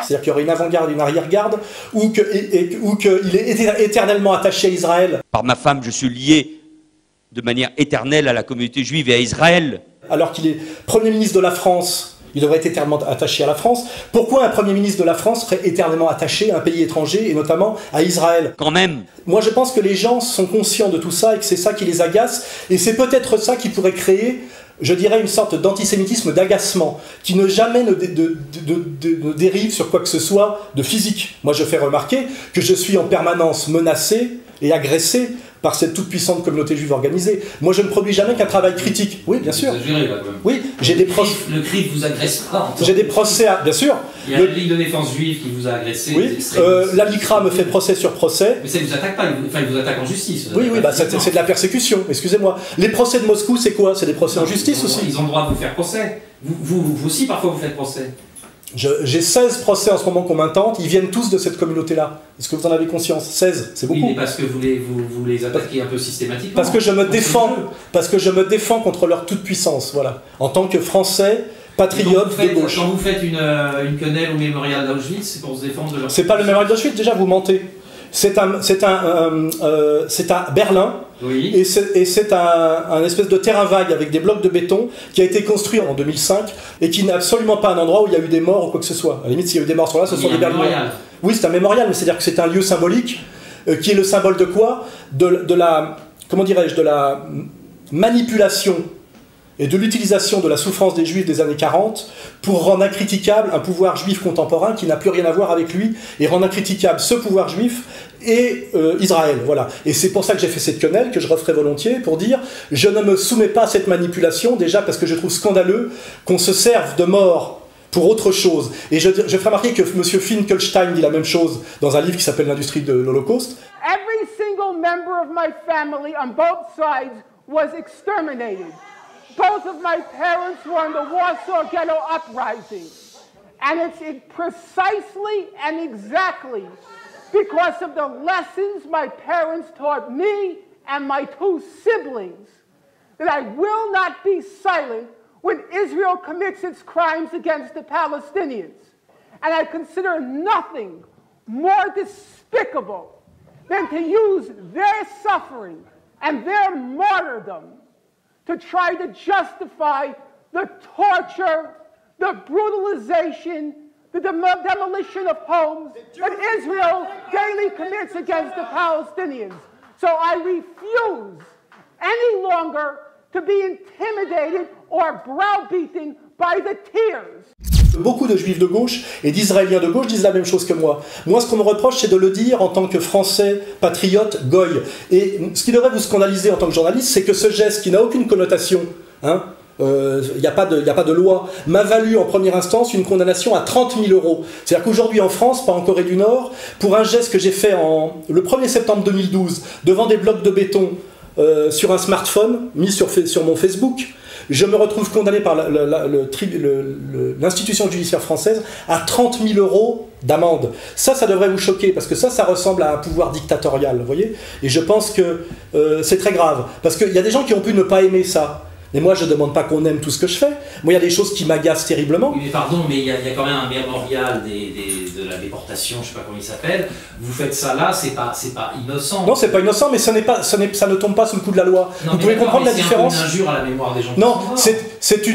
C'est-à-dire qu'il y aurait une avant-garde, une arrière-garde, ou qu'il est éternellement attaché à Israël. Par ma femme, je suis lié de manière éternelle à la communauté juive et à Israël. Alors qu'il est Premier ministre de la France, il devrait être éternellement attaché à la France. Pourquoi un Premier ministre de la France serait éternellement attaché à un pays étranger, et notamment à Israël? Quand même. Moi, je pense que les gens sont conscients de tout ça et que c'est ça qui les agace. Et c'est peut-être ça qui pourrait créer, je dirais, une sorte d'antisémitisme, d'agacement, qui ne jamais ne dérive sur quoi que ce soit de physique. Moi, je fais remarquer que je suis en permanence menacé et agressé par cette toute-puissante communauté juive organisée. Moi, je ne produis jamais qu'un travail critique. Oui, bien sûr. Vous exagérez, là, quand même. Oui, j'ai des procès. Le CRIF vous agresse pas. J'ai des procès, bien sûr. Il y a la Ligue de défense juive qui vous a agressé. Oui, la LICRA me fait procès sur procès. Mais ça ne vous attaque pas, il vous attaque en justice. Oui, c'est de la persécution, excusez-moi. Les procès de Moscou, c'est quoi? C'est des procès en justice aussi. Ils ont le droit de vous faire procès. Vous aussi, parfois, vous faites procès. J'ai 16 procès en ce moment qu'on m'intente, ils viennent tous de cette communauté-là. Est-ce que vous en avez conscience? 16, c'est beaucoup. Oui, mais parce que vous les attaquez un peu systématiquement. Parce que je me défends contre leur toute-puissance, voilà. En tant que Français, patriote de gauche. Quand vous faites une quenelle au mémorial d'Auschwitz, c'est pour se défendre de leur... C'est pas le mémorial d'Auschwitz, déjà vous mentez. C'est à Berlin, oui. Et c'est un espèce de terrain vague avec des blocs de béton qui a été construit en 2005 et qui n'est absolument pas un endroit où il y a eu des morts ou quoi que ce soit. À la limite, s'il y a eu des morts sur là, ce sont des Berlinois. Oui, c'est un mémorial, mais c'est-à-dire que c'est un lieu symbolique qui est le symbole de quoi? De la manipulation et de l'utilisation de la souffrance des Juifs des années 40 pour rendre incriticable un pouvoir juif contemporain qui n'a plus rien à voir avec lui, et rendre incriticable ce pouvoir juif et Israël, voilà. Et c'est pour ça que j'ai fait cette quenelle, que je referai volontiers, pour dire je ne me soumets pas à cette manipulation, déjà parce que je trouve scandaleux qu'on se serve de mort pour autre chose. Et je ferai remarquer que M. Finkelstein dit la même chose dans un livre qui s'appelle L'industrie de l'Holocauste. Every single member of my family on both sides was exterminated. Both of my parents were in the Warsaw Ghetto Uprising. And it's precisely and exactly because of the lessons my parents taught me and my two siblings that I will not be silent when Israel commits its crimes against the Palestinians. And I consider nothing more despicable than to use their suffering and their martyrdom to try to justify the torture, the brutalization, the demolition of homes that Israel daily commits against the Palestinians. So I refuse any longer to be intimidated or browbeaten by the tears. Beaucoup de juifs de gauche et d'israéliens de gauche disent la même chose que moi. Moi, ce qu'on me reproche, c'est de le dire en tant que français, patriote, goy. Et ce qui devrait vous scandaliser en tant que journaliste, c'est que ce geste qui n'a aucune connotation, hein, il n'y a pas de loi, m'a valu en première instance une condamnation à 30 000 €. C'est-à-dire qu'aujourd'hui en France, pas en Corée du Nord, pour un geste que j'ai fait le 1er septembre 2012, devant des blocs de béton sur un smartphone mis sur mon Facebook, je me retrouve condamné par l'institution judiciaire française à 30 000 € d'amende. Ça devrait vous choquer, parce que ça ressemble à un pouvoir dictatorial, vous voyez. Et je pense que c'est très grave, parce qu'il y a des gens qui ont pu ne pas aimer ça. Mais moi, je ne demande pas qu'on aime tout ce que je fais. Moi, il y a des choses qui m'agacent terriblement. Oui, mais pardon, mais il y a quand même un mémorial de la déportation, je ne sais pas comment il s'appelle. Vous faites ça là, c'est pas innocent. Non, c'est pas innocent, mais ça ne tombe pas sous le coup de la loi. Non, vous pouvez comprendre la différence. C'est une injure à la mémoire des gens. Non, c'est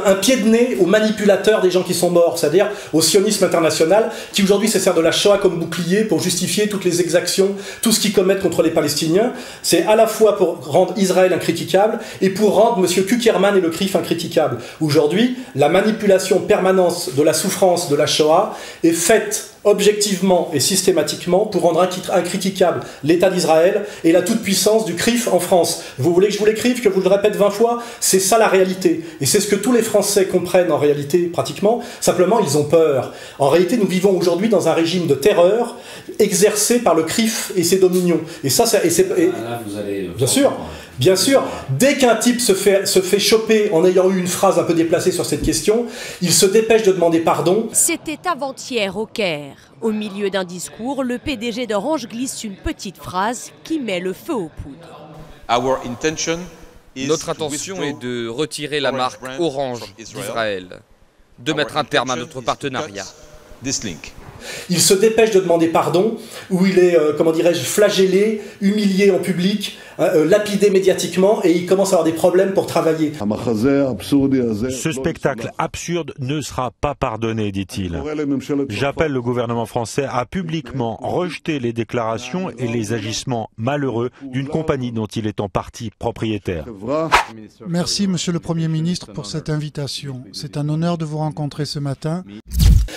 un pied de nez aux manipulateurs des gens qui sont morts, c'est-à-dire au sionisme international, qui aujourd'hui se sert de la Shoah comme bouclier pour justifier toutes les exactions, tout ce qu'ils commettent contre les Palestiniens. C'est à la fois pour rendre Israël incritiquable et pour rendre M. Kuckerman et le CRIF incritiquable. Aujourd'hui, la manipulation permanente de la souffrance de la Shoah est faite objectivement et systématiquement pour rendre incritiquable l'État d'Israël et la toute-puissance du CRIF en France. Vous voulez que je vous l'écrive, que vous le répète 20 fois? C'est ça la réalité. Et c'est ce que tous les Français comprennent en réalité, pratiquement. Simplement, ils ont peur. En réalité, nous vivons aujourd'hui dans un régime de terreur exercé par le CRIF et ses dominions. Et ça, là, vous allez... Bien sûr. Bien sûr, dès qu'un type se fait choper en ayant eu une phrase un peu déplacée sur cette question, il se dépêche de demander pardon. C'était avant-hier au Caire. Au milieu d'un discours, le PDG d'Orange glisse une petite phrase qui met le feu aux poudres. Notre intention est de retirer la marque Orange d'Israël, de mettre un terme à notre partenariat. Il se dépêche de demander pardon, où il est, comment dirais-je, flagellé, humilié en public, lapidé médiatiquement, et il commence à avoir des problèmes pour travailler. Ce spectacle absurde ne sera pas pardonné, dit-il. J'appelle le gouvernement français à publiquement rejeter les déclarations et les agissements malheureux d'une compagnie dont il est en partie propriétaire. Merci, Monsieur le Premier ministre, pour cette invitation. C'est un honneur de vous rencontrer ce matin.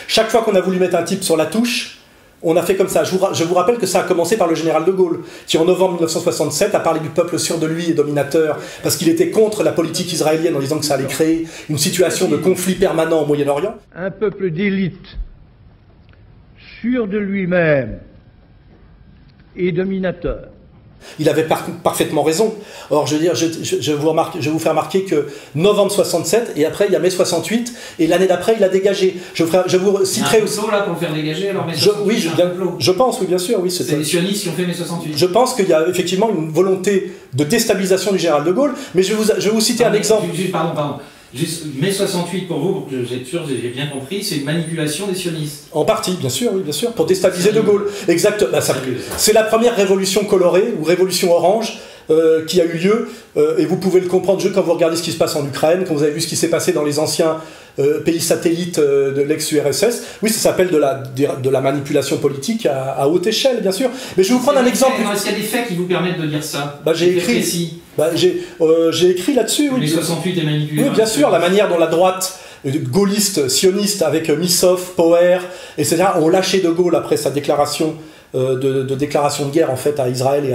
Chaque fois qu'on a voulu mettre un type sur la touche, on a fait comme ça. Je vous rappelle que ça a commencé par le général de Gaulle, qui en novembre 1967 a parlé du peuple sûr de lui et dominateur, parce qu'il était contre la politique israélienne en disant que ça allait créer une situation de conflit permanent au Moyen-Orient. Un peuple d'élite, sûr de lui-même et dominateur. Il avait parfaitement raison. Or, je veux dire, je vais vous faire remarquer que novembre 67, et après il y a mai 68, et l'année d'après il a dégagé. Je vous citerai aussi. Il y a un complot là pour le faire dégager, alors mai 68, oui, je pense, oui, bien sûr. Oui, c'est les sionistes qui ont fait mai 68. Je pense qu'il y a effectivement une volonté de déstabilisation du général de Gaulle, mais je vais vous citer un exemple. Pardon. Mai 68 pour vous, pour que j'être sûr, j'ai bien compris, c'est une manipulation des sionistes. En partie, bien sûr, oui, bien sûr, pour déstabiliser de Gaulle. Exact. C'est la première révolution colorée ou révolution orange qui a eu lieu, et vous pouvez le comprendre quand vous regardez ce qui se passe en Ukraine, quand vous avez vu ce qui s'est passé dans les anciens pays satellites de l'ex-URSS. Oui, ça s'appelle de la manipulation politique à haute échelle, bien sûr. Mais je vais vous prendre un exemple. Est-ce qu'il y a des faits qui vous permettent de dire ça? J'ai écrit là-dessus. Oui. Les 68 est manipulé. Oui, bien sûr, la manière dont la droite gaulliste, sioniste, avec Missov, Poher, etc., ont lâché de Gaulle après sa déclaration de déclaration de guerre en fait à Israël et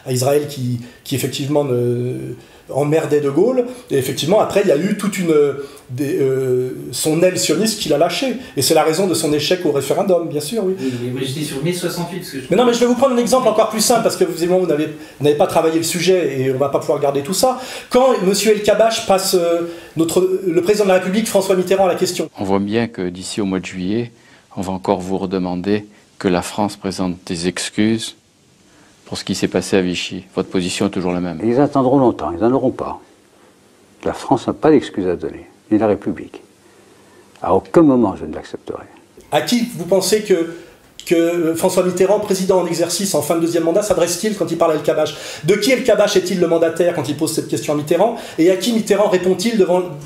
à Israël qui effectivement emmerdait de Gaulle. Et effectivement, après, il y a eu toute son aile sioniste qui l'a lâché. Et c'est la raison de son échec au référendum, bien sûr, oui. Mais j'étais sur mai 68. Parce que mais non, mais je vais vous prendre un exemple encore plus simple, parce que vous n'avez pas travaillé le sujet et on ne va pas pouvoir garder tout ça. Quand M. El-Kabash passe le président de la République, François Mitterrand, à la question. On voit bien que d'ici au mois de juillet, on va encore vous redemander que la France présente des excuses pour ce qui s'est passé à Vichy. Votre position est toujours la même. Ils attendront longtemps, ils n'en auront pas. La France n'a pas d'excuses à donner, ni la République. À aucun moment je ne l'accepterai. À qui vous pensez que François Mitterrand, président en exercice en fin de deuxième mandat, s'adresse-t-il quand il parle à El-Kabash? De qui El-Kabash est-il le mandataire quand il pose cette question à Mitterrand? Et à qui Mitterrand répond-il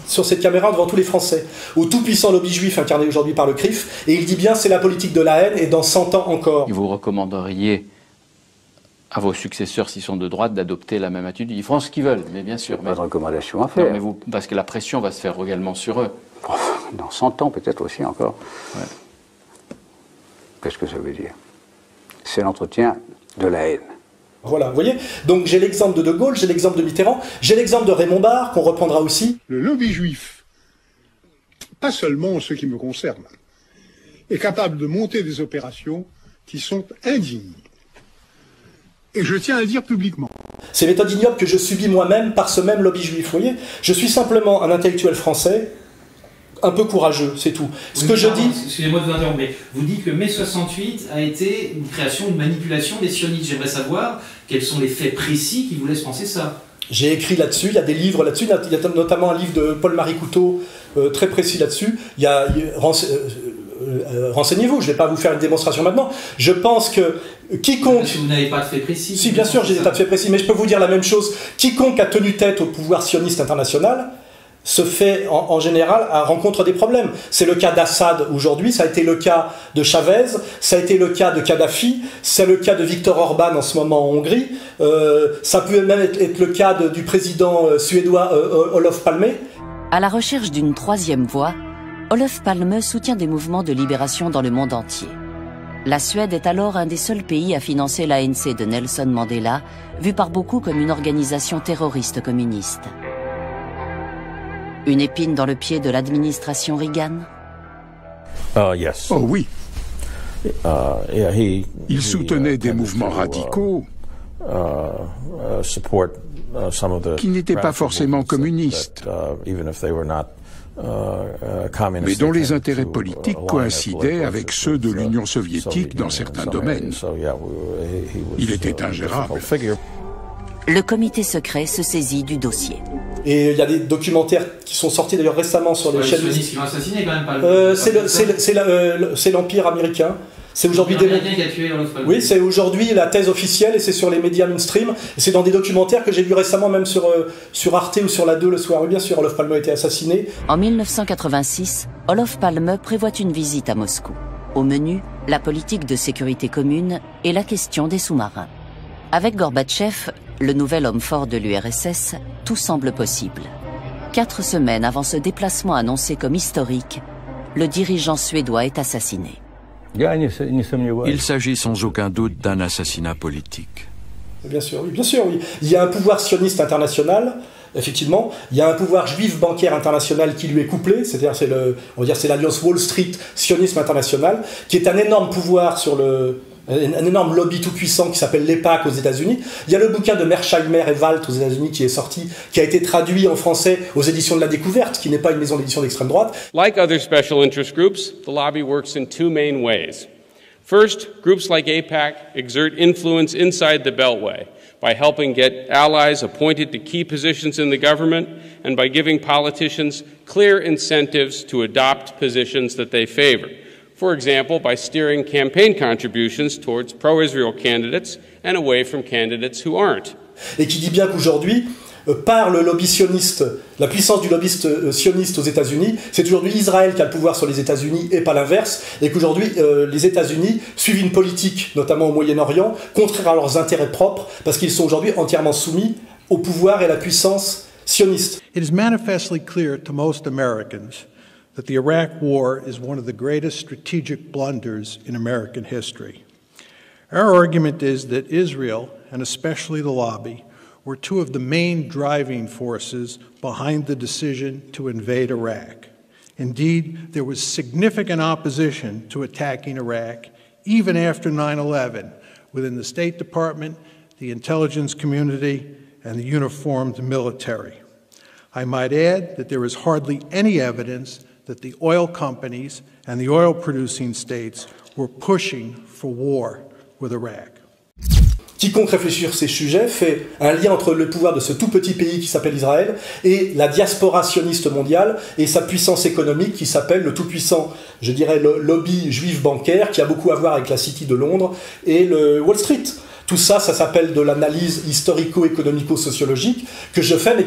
sur cette caméra devant tous les Français? Au tout-puissant lobby juif incarné aujourd'hui par le CRIF. Et il dit bien, c'est la politique de la haine, et dans 100 ans encore. Vous recommanderiez à vos successeurs, s'ils sont de droite, d'adopter la même attitude. Ils feront ce qu'ils veulent, mais bien sûr. Pas de recommandation à faire. Non, mais parce que la pression va se faire également sur eux. Dans 100 ans, peut-être aussi encore. Ouais. Qu'est-ce que ça veut dire? C'est l'entretien de la haine. Voilà, vous voyez? Donc j'ai l'exemple de Gaulle, j'ai l'exemple de Mitterrand, j'ai l'exemple de Raymond Barre, qu'on reprendra aussi. Le lobby juif, pas seulement en ce qui me concerne, est capable de monter des opérations qui sont indignes. Et je tiens à le dire publiquement. C'est méthode ignoble que je subis moi-même par ce même lobby juif, vous voyez? Je suis simplement un intellectuel français, un peu courageux, c'est tout. Ce que je dis... Excusez-moi de vous interrompre, mais vous dites que mai 68 a été une création, une manipulation des sionistes. J'aimerais savoir quels sont les faits précis qui vous laissent penser ça. J'ai écrit là-dessus, il y a des livres là-dessus, il y a notamment un livre de Paul-Marie Couteau, très précis là-dessus. Renseignez-vous, je ne vais pas vous faire une démonstration maintenant. Je pense que quiconque... Si vous n'avez pas de faits précis. Si, bien sûr, j'ai des tas de faits précis, mais je peux vous dire la même chose. Quiconque a tenu tête au pouvoir sioniste international se fait en général à rencontre des problèmes. C'est le cas d'Assad aujourd'hui, ça a été le cas de Chavez, ça a été le cas de Kadhafi, c'est le cas de Viktor Orban en ce moment en Hongrie, ça peut même être le cas du président suédois Olof Palme. À la recherche d'une troisième voie, Olof Palme soutient des mouvements de libération dans le monde entier. La Suède est alors un des seuls pays à financer l'ANC de Nelson Mandela, vu par beaucoup comme une organisation terroriste communiste. Une épine dans le pied de l'administration Reagan? Oh oui. Il soutenait des mouvements radicaux qui n'étaient pas forcément communistes, mais dont les intérêts politiques coïncidaient avec ceux de l'Union soviétique dans certains domaines. Il était ingérable. Le comité secret se saisit du dossier. Et il y a des documentaires qui sont sortis d'ailleurs récemment sur les chaînes. Qui l'ont assassiné quand même. C'est l'Empire américain. C'est aujourd'hui oui, c'est aujourd'hui la thèse officielle et c'est sur les médias mainstream. C'est dans des documentaires que j'ai vus récemment, même sur Arte ou sur la 2 le soir. Oui, bien sûr, Olof Palme a été assassiné. En 1986, Olof Palme prévoit une visite à Moscou. Au menu, la politique de sécurité commune et la question des sous-marins. Avec Gorbatchev, le nouvel homme fort de l'URSS, tout semble possible. 4 semaines avant ce déplacement annoncé comme historique, le dirigeant suédois est assassiné. Il s'agit sans aucun doute d'un assassinat politique. Bien sûr, oui, bien sûr, oui. Il y a un pouvoir sioniste international, effectivement. Il y a un pouvoir juif bancaire international qui lui est couplé, c'est-à-dire c'est l'alliance Wall Street sionisme international, qui est un énorme pouvoir sur un énorme lobby tout puissant qui s'appelle l'EPAC aux États-Unis. Il y a le bouquin de Mersheimer et Walt aux États-Unis qui est sorti, qui a été traduit en français aux éditions de La Découverte, qui n'est pas une maison d'édition d'extrême droite. Like other special interest groups, the lobby works in 2 main ways. First, groups like AIPAC exert influence inside the Beltway by helping get allies appointed to key positions in the government and by giving politicians clear incentives to adopt positions that they favor. For example, by steering campaign contributions towards pro-Israel candidates and away from candidates who aren't. Et qui dit bien qu'aujourd'hui, par le lobby sioniste, la puissance du lobbyiste sioniste aux États-Unis, c'est aujourd'hui Israël qui a le pouvoir sur les États-Unis et pas l'inverse, et qu'aujourd'hui les États-Unis suivent une politique, notamment au Moyen-Orient, contraire à leurs intérêts propres, parce qu'ils sont aujourd'hui entièrement soumis au pouvoir et à la puissance sioniste. It is manifestly clear to most Americans that the Iraq War is one of the greatest strategic blunders in American history. Our argument is that Israel, and especially the lobby, were 2 of the main driving forces behind the decision to invade Iraq. Indeed, there was significant opposition to attacking Iraq, even after 9/11, within the State Department, the intelligence community, and the uniformed military. I might add that there is hardly any evidence that the oil companies and the oil-producing states were pushing for war with Iraq. Quiconque réfléchit sur ces sujets fait un lien entre le pouvoir de ce tout petit pays qui s'appelle Israël et la diaspora sioniste mondiale et sa puissance économique qui s'appelle le tout-puissant, je dirais, le lobby juif bancaire qui a beaucoup à voir avec la City de Londres et le Wall Street. Tout ça, ça s'appelle de l'analyse historico-économico-sociologique que je fais, mais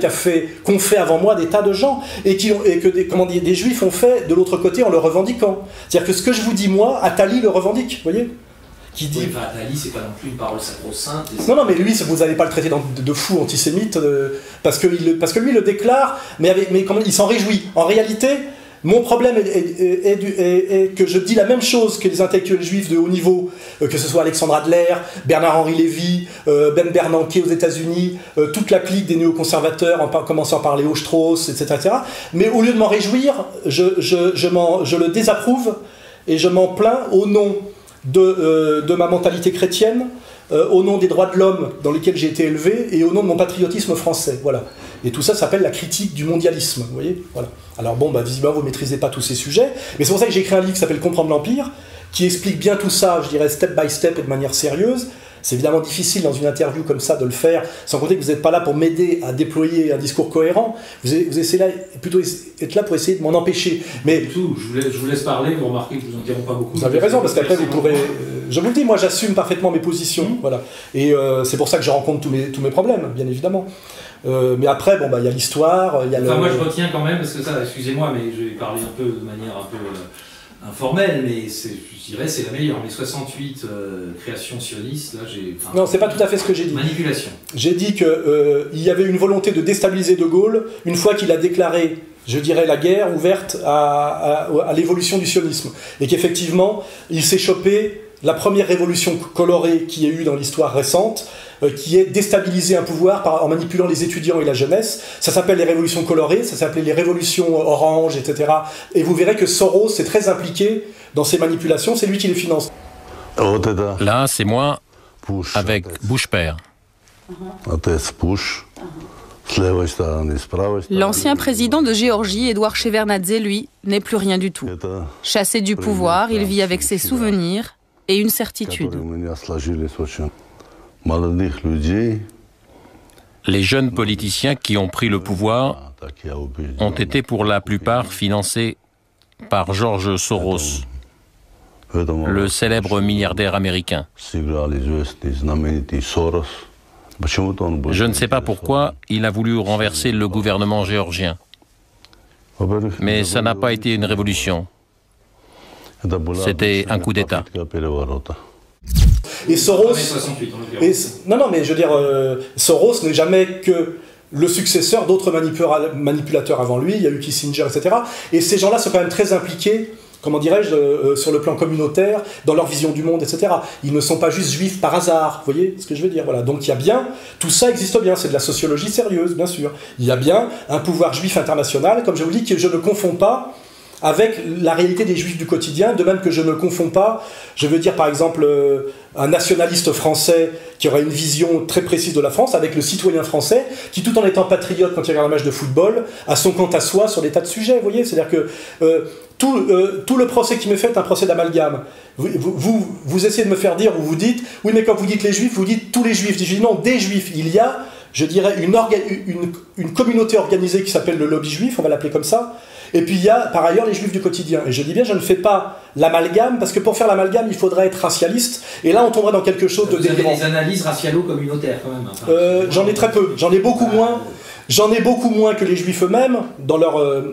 qu'ont fait avant moi des tas de gens et que des juifs ont fait de l'autre côté en le revendiquant. C'est-à-dire que ce que je vous dis moi, Attali le revendique, vous voyez ? qui dit... Oui, Ali, c'est pas non plus une parole sacro-sainte. Non, mais lui, vous n'allez pas le traiter de fou antisémite, parce que lui le déclare, mais quand même, il s'en réjouit. En réalité, mon problème est que je dis la même chose que les intellectuels juifs de haut niveau, que ce soit Alexandre Adler, Bernard-Henri Lévy, Ben Bernanke aux États-Unis, toute la clique des néoconservateurs, en commençant par Léo Strauss, etc. Mais au lieu de m'en réjouir, je le désapprouve et je m'en plains au nom de ma mentalité chrétienne, au nom des droits de l'homme dans lesquels j'ai été élevé et au nom de mon patriotisme français. Voilà. Et tout ça s'appelle la critique du mondialisme. Vous voyez, voilà. Alors bon, visiblement, vous ne maîtrisez pas tous ces sujets, mais c'est pour ça que j'ai écrit un livre qui s'appelle Comprendre l'Empire, qui explique bien tout ça, je dirais, step by step et de manière sérieuse. C'est évidemment difficile dans une interview comme ça de le faire, sans compter que vous n'êtes pas là pour m'aider à déployer un discours cohérent. Vous essayez là, plutôt être là pour essayer de m'en empêcher. Mais tout, je vous laisse parler, vous remarquez que je vous interromps pas beaucoup. Vous avez raison, parce qu'après vous pourrez... Je vous le dis, moi j'assume parfaitement mes positions, voilà. Et c'est pour ça que je rencontre tous mes problèmes, bien évidemment. Mais après, bon, il y a l'histoire, il y a moi je retiens quand même, parce que ça, excusez-moi, mais je vais parler un peu de manière un peu... informel, mais je dirais c'est la meilleure. Les 68 créations sionistes, là j'ai... Non, c'est pas tout à fait ce que j'ai dit. Manipulation. J'ai dit qu'il y avait une volonté de déstabiliser De Gaulle une fois qu'il a déclaré, je dirais, la guerre ouverte à l'évolution du sionisme. Et qu'effectivement, il s'est chopé la première révolution colorée qu'il y a eu dans l'histoire récente, qui est déstabiliser un pouvoir en manipulant les étudiants et la jeunesse. Ça s'appelle les révolutions colorées, ça s'appelait les révolutions orange, etc. Et vous verrez que Soros est très impliqué dans ces manipulations, c'est lui qui les finance. Là, c'est moi avec Bush père. L'ancien président de Géorgie, Édouard Shevardnadze, lui, n'est plus rien du tout. Chassé du pouvoir, il vit avec ses souvenirs et une certitude. Les jeunes politiciens qui ont pris le pouvoir ont été pour la plupart financés par George Soros, le célèbre milliardaire américain. Je ne sais pas pourquoi il a voulu renverser le gouvernement géorgien. Mais ça n'a pas été une révolution. C'était un coup d'État. Et Soros... Non, mais je veux dire, Soros n'est jamais que le successeur d'autres manipulateurs avant lui. Il y a eu Kissinger, etc. Et ces gens-là sont quand même très impliqués, comment dirais-je, sur le plan communautaire, dans leur vision du monde, etc. Ils ne sont pas juste juifs par hasard, vous voyez ce que je veux dire, voilà. Donc il y a bien, tout ça existe bien, c'est de la sociologie sérieuse, bien sûr. Il y a bien un pouvoir juif international, comme je vous dis, que je ne confonds pas avec la réalité des juifs du quotidien, de même que je ne confonds pas, je veux dire par exemple, un nationaliste français qui aurait une vision très précise de la France, avec le citoyen français, qui tout en étant patriote quand il regarde un match de football, a son quant à soi sur des tas de sujets, vous voyez, c'est-à-dire que tout le procès qui me fait est un procès d'amalgame. Vous essayez de me faire dire, ou vous dites, oui mais quand vous dites les juifs, vous dites tous les juifs. Je dis non, des juifs, il y a, je dirais, une communauté organisée qui s'appelle le lobby juif, on va l'appeler comme ça. Et puis il y a par ailleurs les juifs du quotidien. Et je dis bien, je ne fais pas l'amalgame, parce que pour faire l'amalgame, il faudrait être racialiste. Et là, on tomberait dans quelque chose de délirant. Vous avez des analyses racialo-communautaires quand même. Enfin, j'en ai très peu. J'en ai beaucoup moins. J'en ai beaucoup moins que les juifs eux-mêmes,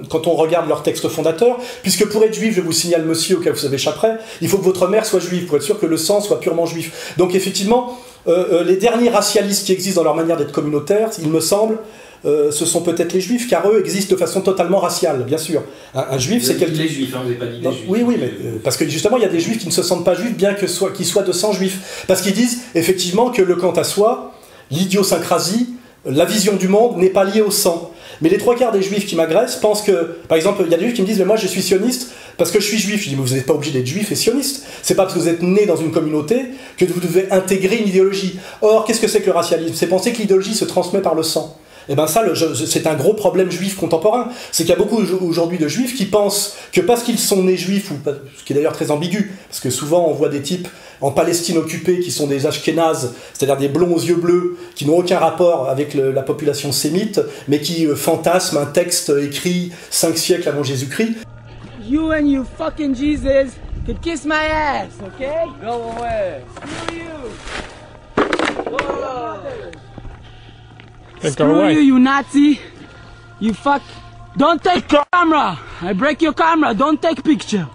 quand on regarde leur texte fondateur, puisque pour être juif, je vous signale, monsieur, auquel vous échapperez, il faut que votre mère soit juive, pour être sûr que le sang soit purement juif. Donc effectivement, les derniers racialistes qui existent dans leur manière d'être communautaire, il me semble, ce sont peut-être les juifs, car eux existent de façon totalement raciale, bien sûr. Un juif, c'est quelqu'un... Les juifs, hein, vous n'avez pas dit les juifs. Oui, mais parce que justement, il y a des juifs qui ne se sentent pas juifs, bien qu'ils soient de sang juif. Parce qu'ils disent, effectivement, que le quant à soi, l'idiosyncrasie, la vision du monde n'est pas liée au sang. Mais les trois quarts des juifs qui m'agressent pensent que, par exemple, il y a des juifs qui me disent, mais moi je suis sioniste parce que je suis juif. Je dis, mais vous n'êtes pas obligé d'être juif et sioniste. C'est pas parce que vous êtes né dans une communauté que vous devez intégrer une idéologie. Or, qu'est-ce que c'est que le racialisme? C'est penser que l'idéologie se transmet par le sang. Et bien ça, c'est un gros problème juif contemporain. C'est qu'il y a beaucoup aujourd'hui de juifs qui pensent que parce qu'ils sont nés juifs, ce qui est d'ailleurs très ambigu, parce que souvent on voit des types en Palestine occupée qui sont des ashkénazes, c'est-à-dire des blonds aux yeux bleus, qui n'ont aucun rapport avec la population sémite, mais qui fantasment un texte écrit 5 siècles avant Jésus-Christ. You and you fucking Jesus could kiss my ass, okay? Go away. Screw you. Screw you, you Nazi. You fuck. Don't take camera. I break your camera. Don't take picture.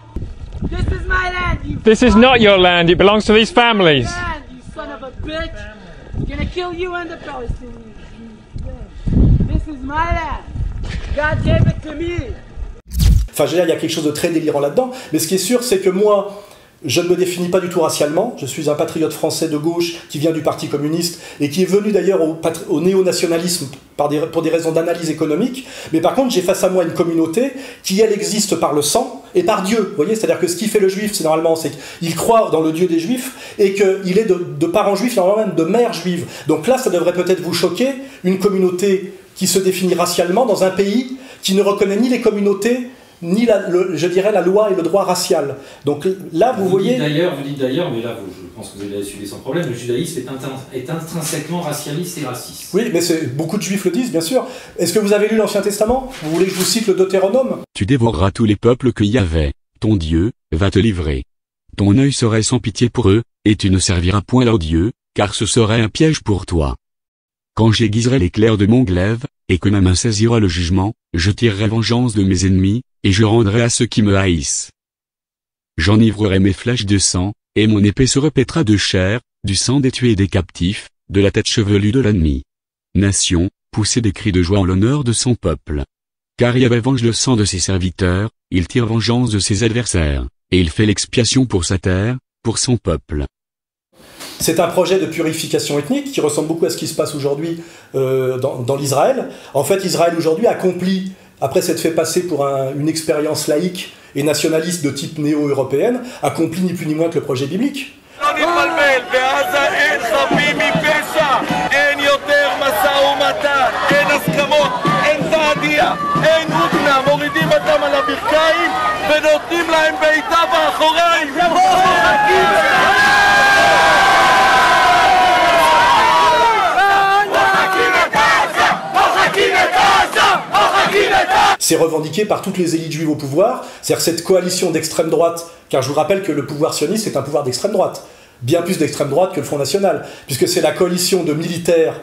This is my land, you This is not your land, it belongs to these families. You son of a bitch! I'm gonna kill you and the Palestinians. This is my land. God gave it to me. Enfin, je veux dire, il y a quelque chose de très délirant là-dedans, mais ce qui est sûr, c'est que moi, je ne me définis pas du tout racialement. Je suis un patriote français de gauche qui vient du Parti communiste et qui est venu d'ailleurs au néo-nationalisme pour des raisons d'analyse économique. Mais par contre, j'ai face à moi une communauté qui, elle, existe par le sang et par Dieu. Vous voyez, c'est-à-dire que ce qui fait le juif, c'est normalement, c'est qu'il croit dans le Dieu des juifs et qu'il est de parents juifs, normalement même de mère juive. Donc là, ça devrait peut-être vous choquer, une communauté qui se définit racialement dans un pays qui ne reconnaît ni les communautés, ni je dirais la loi et le droit racial. Donc là, vous voyez... Vous dites d'ailleurs, mais là, je pense que vous allez suivre sans problème, le judaïsme est intrinsèquement racialiste et raciste. Oui, mais beaucoup de juifs le disent, bien sûr. Est-ce que vous avez lu l'Ancien Testament? Vous voulez que je vous cite le Deutéronome? Tu dévoreras tous les peuples que Yahvé, ton Dieu, va te livrer. Ton œil serait sans pitié pour eux, et tu ne serviras point leur Dieu, car ce serait un piège pour toi. Quand j'aiguiserai l'éclair de mon glaive, et que ma main saisira le jugement, je tirerai vengeance de mes ennemis, et je rendrai à ceux qui me haïssent. J'enivrerai mes flèches de sang, et mon épée se répétera de chair, du sang des tués et des captifs, de la tête chevelue de l'ennemi. Nation, poussez des cris de joie en l'honneur de son peuple. Car Yahvé venge le sang de ses serviteurs, il tire vengeance de ses adversaires, et il fait l'expiation pour sa terre, pour son peuple. C'est un projet de purification ethnique qui ressemble beaucoup à ce qui se passe aujourd'hui dans l'Israël. En fait, Israël aujourd'hui accomplit, après s'être fait passer pour une expérience laïque et nationaliste de type néo-européenne, accomplit ni plus ni moins que le projet biblique. C'est revendiqué par toutes les élites juives au pouvoir, c'est-à-dire cette coalition d'extrême droite, car je vous rappelle que le pouvoir sioniste est un pouvoir d'extrême droite, bien plus d'extrême droite que le Front National, puisque c'est la coalition de militaires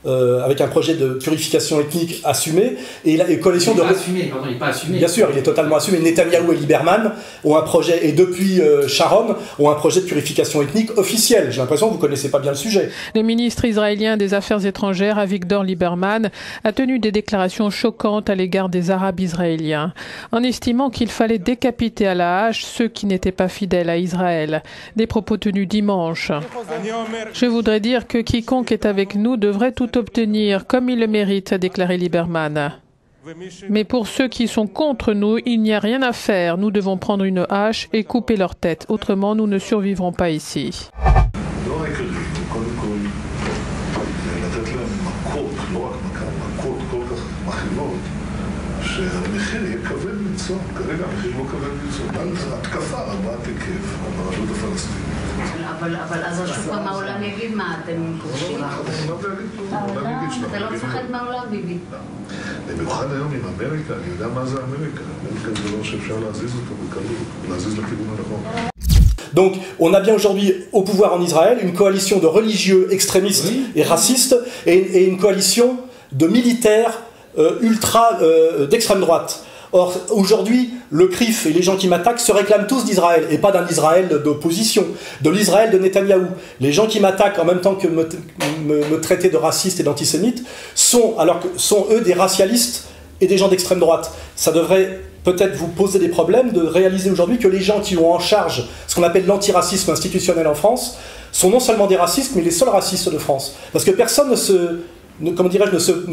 avec un projet de purification ethnique assumé, et la coalition de... il n'est pas assumé. Bien sûr, il est totalement assumé. Netanyahou et Lieberman ont un projet, et depuis Sharon, ont un projet de purification ethnique officiel. J'ai l'impression que vous ne connaissez pas bien le sujet. Le ministre israélien des Affaires étrangères, Avigdor Lieberman, a tenu des déclarations choquantes à l'égard des Arabes israéliens, en estimant qu'il fallait décapiter à la hache ceux qui n'étaient pas fidèles à Israël. Des propos tenus dimanche. Je voudrais dire que quiconque est avec nous devrait tout obtenir comme il le mérite, a déclaré Lieberman. Mais pour ceux qui sont contre nous, il n'y a rien à faire. Nous devons prendre une hache et couper leur tête. Autrement, nous ne survivrons pas ici. אבל אז שוב פעם העולם יגיד מה אתם פורשים? אתה לא מפחד מהעולם, ביבי? במיוחד היום עם אמריקה, אני יודע מה זה אמריקה. אמריקה זה דבר שאפשר להזיז אותו בקלות, להזיז לכיוון הנכון. Donc, on a bien aujourd'hui au pouvoir en Israël une coalition de religieux extrémistes et racistes et une coalition de militaires d'extrême droite. Or, aujourd'hui, le CRIF et les gens qui m'attaquent se réclament tous d'Israël, et pas d'un Israël d'opposition, de l'Israël de Netanyahou. Les gens qui m'attaquent en même temps que me traiter de raciste et d'antisémite sont eux des racialistes et des gens d'extrême droite. Ça devrait peut-être vous poser des problèmes de réaliser aujourd'hui que les gens qui ont en charge ce qu'on appelle l'antiracisme institutionnel en France sont non seulement des racistes, mais les seuls racistes de France. Parce que personne ne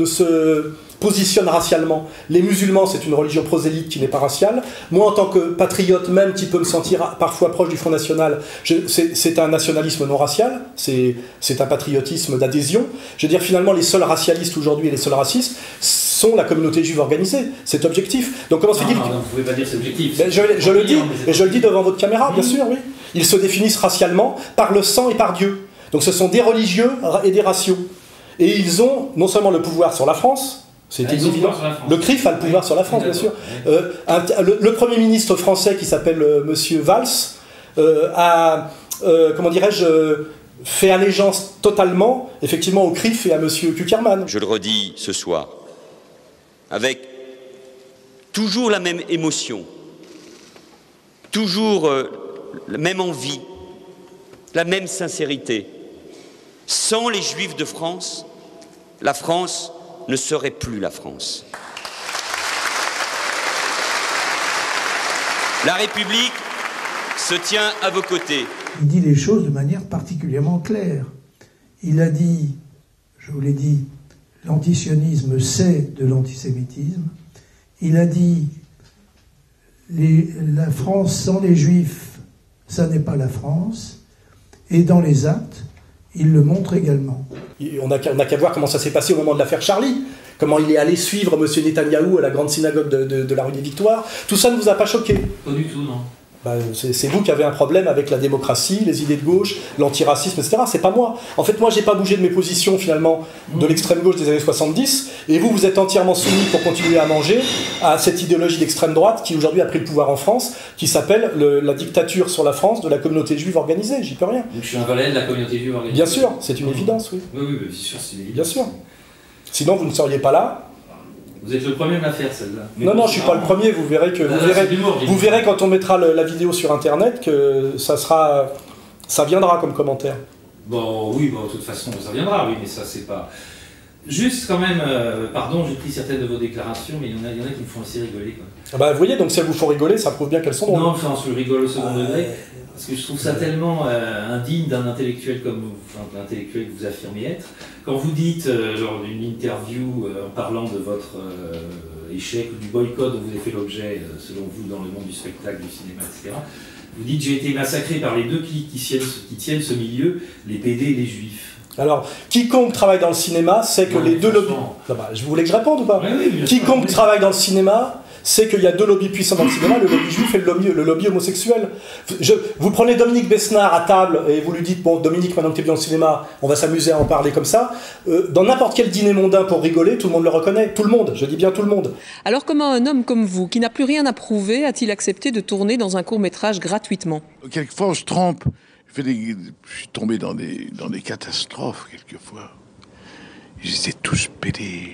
se positionne racialement. Les musulmans, c'est une religion prosélyte qui n'est pas raciale. Moi, en tant que patriote même, qui peut me sentir parfois proche du Front National, c'est un nationalisme non racial, c'est un patriotisme d'adhésion. Je veux dire, finalement, les seuls racialistes aujourd'hui et les seuls racistes sont la communauté juive organisée. C'est objectif. Donc comment se fait-il... Non, vous ne pouvez pas dire c'est objectif. Ben, je le dis, et je le dis devant votre caméra, bien sûr, oui. Ils se définissent racialement par le sang et par Dieu. Donc ce sont des religieux et des raciaux. Et ils ont non seulement le pouvoir sur la France, c'est évident, le CRIF a le pouvoir sur la France, bien sûr. Le Premier ministre français, qui s'appelle Monsieur Valls, a, comment dirais-je, fait allégeance totalement, effectivement, au CRIF et à Monsieur Kuckerman. Je le redis ce soir, avec toujours la même émotion, toujours la même envie, la même sincérité. Sans les Juifs de France, la France ne serait plus la France. La République se tient à vos côtés. Il dit les choses de manière particulièrement claire. Il a dit, je vous l'ai dit, l'antisionisme c'est de l'antisémitisme. Il a dit, la France sans les Juifs, ça n'est pas la France. Et dans les actes, il le montre également. On n'a qu'à voir comment ça s'est passé au moment de l'affaire Charlie. Comment il est allé suivre M. Netanyahou à la grande synagogue de la rue des Victoires. Tout ça ne vous a pas choqué? Pas du tout, non. C'est vous qui avez un problème avec la démocratie, les idées de gauche, l'antiracisme, etc. C'est pas moi. En fait, moi, j'ai pas bougé de mes positions, finalement, de l'extrême gauche des années 70, et vous êtes entièrement soumis pour continuer à manger à cette idéologie d'extrême droite qui, aujourd'hui, a pris le pouvoir en France, qui s'appelle la dictature sur la France de la communauté juive organisée. J'y peux rien. Donc, je suis un valet de la communauté juive organisée. Bien sûr, c'est une évidence, oui. Oui, bien sûr, c'est une évidence. Bien sûr. Sinon, vous ne seriez pas là. Vous êtes le premier de la faire, celle-là. Non, je suis pas le premier. Vous verrez que vous verrez quand on mettra la vidéo sur Internet que ça viendra comme commentaire. Bon, oui, de toute façon, ça viendra, oui, mais ça, c'est pas. Juste quand même, pardon, j'ai pris certaines de vos déclarations, mais il y en a qui me font assez rigoler, quoi. Ah bah, vous voyez, donc si elles vous font rigoler, ça prouve bien qu'elles sont drôles. Non, enfin, je rigole au second degré, parce que je trouve ça tellement indigne d'un intellectuel comme vous, enfin, l'intellectuel que vous affirmez être. Quand vous dites, lors d'une interview, en parlant de votre échec ou du boycott dont vous avez fait l'objet, selon vous, dans le monde du spectacle, du cinéma, etc., vous dites « J'ai été massacré par les deux clics qui tiennent ce milieu, les PD et les Juifs ». Alors, quiconque travaille dans le cinéma sait que les deux lobbies... vous voulez que je réponde ou pas? Oui, quiconque travaille dans le cinéma c'est qu'il y a deux lobbies puissants dans le cinéma, le lobby juif et le lobby homosexuel. Vous prenez Dominique Besnard à table et vous lui dites « Bon, Dominique, maintenant que tu es bien au cinéma, on va s'amuser à en parler comme ça ». Dans n'importe quel dîner mondain pour rigoler, tout le monde le reconnaît. Tout le monde, je dis bien tout le monde. Alors comment un homme comme vous, qui n'a plus rien à prouver, a-t-il accepté de tourner dans un court-métrage gratuitement? Quelquefois, on se trompe. Je suis tombé dans des catastrophes, quelquefois. Ils étaient tous pédés.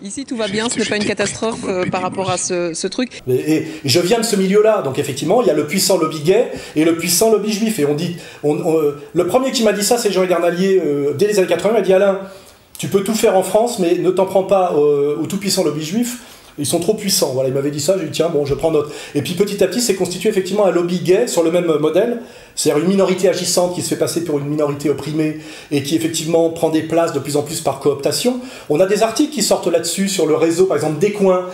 Ici, tout va bien, ce n'est pas une catastrophe par rapport à ce truc. Et je viens de ce milieu-là, donc effectivement, il y a le puissant lobby gay et le puissant lobby juif. Et on dit, le premier qui m'a dit ça, c'est Jean Edernalier, dès les années 80, il m'a dit « Alain, tu peux tout faire en France, mais ne t'en prends pas au tout-puissant lobby juif. Ils sont trop puissants. » Voilà, il m'avait dit ça, j'ai dit tiens, bon, je prends note. Et puis petit à petit, c'est constitué effectivement un lobby gay sur le même modèle, c'est-à-dire une minorité agissante qui se fait passer pour une minorité opprimée et qui effectivement prend des places de plus en plus par cooptation. On a des articles qui sortent là-dessus sur le réseau, par exemple des coins,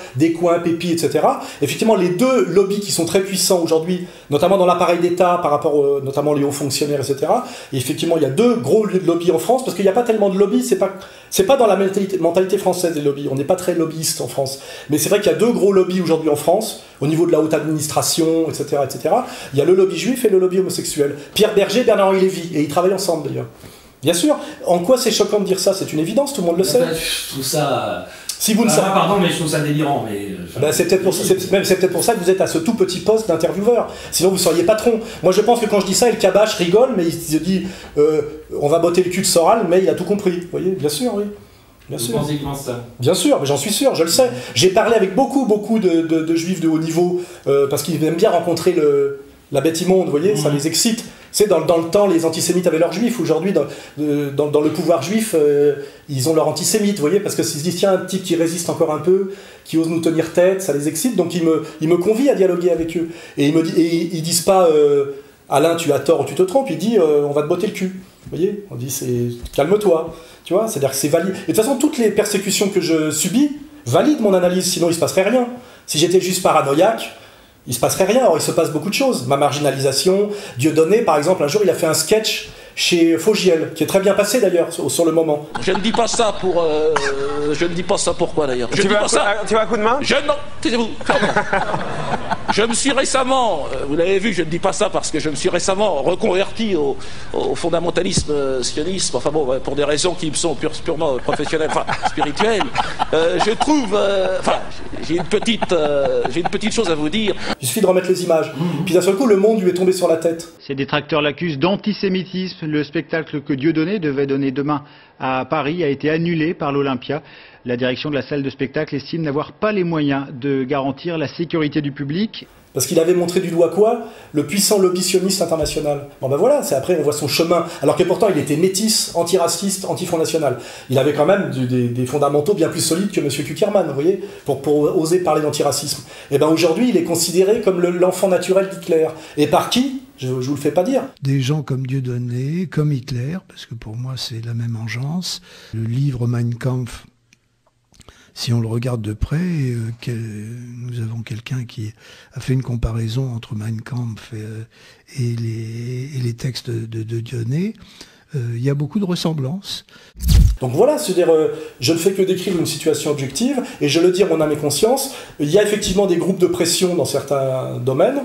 Pépi, etc. Effectivement, les deux lobbies qui sont très puissants aujourd'hui, notamment dans l'appareil d'État par rapport notamment les hauts fonctionnaires, etc. Et effectivement, il y a deux gros lobbies en France parce qu'il n'y a pas tellement de lobbies, c'est pas dans la mentalité française des lobbies, on n'est pas très lobbyiste en France. Mais c'est vrai qu'il y a deux gros lobbies aujourd'hui en France, au niveau de la haute administration, etc., etc. Il y a le lobby juif et le lobby homosexuel. Pierre Berger, Bernard-Henri Lévy, et ils travaillent ensemble d'ailleurs. Bien sûr, en quoi c'est choquant de dire ça? C'est une évidence, tout le monde le sait. Je trouve ça... Si vous ne savez... Pardon, mais je trouve ça délirant. Mais... c'est peut-être pour ça que vous êtes à ce tout petit poste d'intervieweur. Sinon, vous seriez patron. Moi, je pense que quand je dis ça, El Kabbach rigole, mais il se dit on va botter le cul de Soral, mais il a tout compris. Vous voyez, bien sûr, oui. Bien sûr. Vous pensez qu'il pense ça? Bien sûr, mais j'en suis sûr, je le sais. J'ai parlé avec beaucoup de juifs de haut niveau, parce qu'ils aiment bien rencontrer la bête immonde, vous voyez, ça les excite. C'est dans le temps, les antisémites avaient leurs juifs. Aujourd'hui, dans le pouvoir juif, ils ont leur antisémite, vous voyez, parce que s'ils se disent, tiens, un type qui résiste encore un peu, qui ose nous tenir tête, ça les excite, donc ils me convient à dialoguer avec eux. Et ils disent pas, Alain, tu as tort ou tu te trompes, ils disent, on va te botter le cul. Vous voyez, on dit, calme-toi, tu vois, c'est-à-dire que c'est valide. Et de toute façon, toutes les persécutions que je subis valident mon analyse, sinon il se passerait rien. Si j'étais juste paranoïaque, il se passerait rien. Or, il se passe beaucoup de choses. Ma marginalisation, Dieudonné, par exemple, un jour, il a fait un sketch chez Fogiel, qui est très bien passé d'ailleurs sur le moment. Je ne dis pas ça pour... je ne dis pas ça pourquoi d'ailleurs. Tu veux un coup de main? Non, taisez-vous. Je me suis récemment, vous l'avez vu, je ne dis pas ça parce que je me suis récemment reconverti au fondamentalisme sionisme, enfin bon, pour des raisons qui me sont purement professionnelles, enfin spirituelles. Je trouve, enfin, j'ai une petite chose à vous dire. Il suffit de remettre les images. Puis d'un seul coup, le monde lui est tombé sur la tête. Ces détracteurs l'accusent d'antisémitisme. Le spectacle que Dieudonné devait donner demain à Paris a été annulé par l'Olympia. La direction de la salle de spectacle estime n'avoir pas les moyens de garantir la sécurité du public. Parce qu'il avait montré du doigt quoi? Le puissant lobby sioniste international. Bon ben voilà, c'est après on voit son chemin. Alors que pourtant il était métis, antiraciste, anti-Front National. Il avait quand même des fondamentaux bien plus solides que M. Kuckerman, vous voyez, pour oser parler d'antiracisme. Et ben aujourd'hui il est considéré comme l'enfant naturel d'Hitler. Et par qui? Je vous le fais pas dire. Des gens comme Dieudonné, comme Hitler, parce que pour moi c'est la même engeance. Le livre Mein Kampf, si on le regarde de près, nous avons quelqu'un qui a fait une comparaison entre Mein Kampf et les textes de Dieudonné. Il y a beaucoup de ressemblances. Donc voilà, c'est-à-dire, je ne fais que décrire une situation objective, et je le dis à mon âme et conscience, il y a effectivement des groupes de pression dans certains domaines,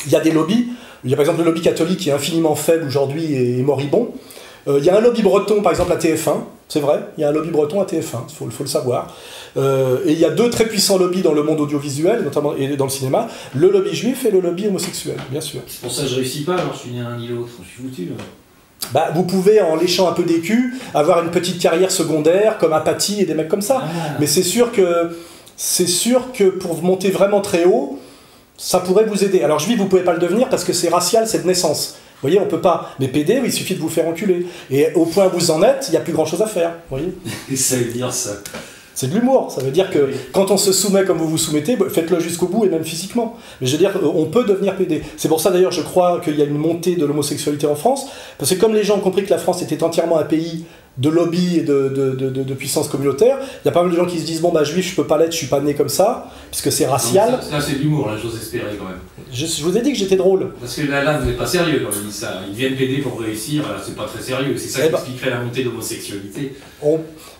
il y a des lobbies, il y a par exemple le lobby catholique qui est infiniment faible aujourd'hui et moribond. Il y a un lobby breton, par exemple, à TF1, c'est vrai, il y a un lobby breton à TF1, il faut le savoir. Et il y a deux très puissants lobbies dans le monde audiovisuel, notamment et dans le cinéma, le lobby juif et le lobby homosexuel, bien sûr. C'est pour ça que je réussis pas, alors je suis ni l'un ni l'autre, je suis foutu. Bah, vous pouvez, en léchant un peu des culs, avoir une petite carrière secondaire, comme Apathy et des mecs comme ça. Mais c'est sûr que pour vous monter vraiment très haut, ça pourrait vous aider. Alors juif, vous pouvez pas le devenir parce que c'est racial, c'est de naissance. Vous voyez, on peut pas. Mais PD, il suffit de vous faire enculer. Et au point où vous en êtes, il n'y a plus grand chose à faire. Vous voyez. Et ça veut dire ça. C'est de l'humour. Ça veut dire que quand on se soumet comme vous vous soumettez, faites-le jusqu'au bout et même physiquement. Mais je veux dire, on peut devenir PD. C'est pour ça d'ailleurs, je crois qu'il y a une montée de l'homosexualité en France. Parce que comme les gens ont compris que la France était entièrement un pays de lobby et de puissance communautaire, il y a pas mal de gens qui se disent bon bah juif je peux pas l'être, je suis pas né comme ça, puisque c'est racial. Ça c'est de l'humour, là, j'ose espérer quand même. Je vous ai dit que j'étais drôle. Parce que là vous n'êtes pas sérieux quand vous dites ça. Ils deviennent PD pour réussir, c'est pas très sérieux. C'est ça qui expliquerait la montée de l'homosexualité.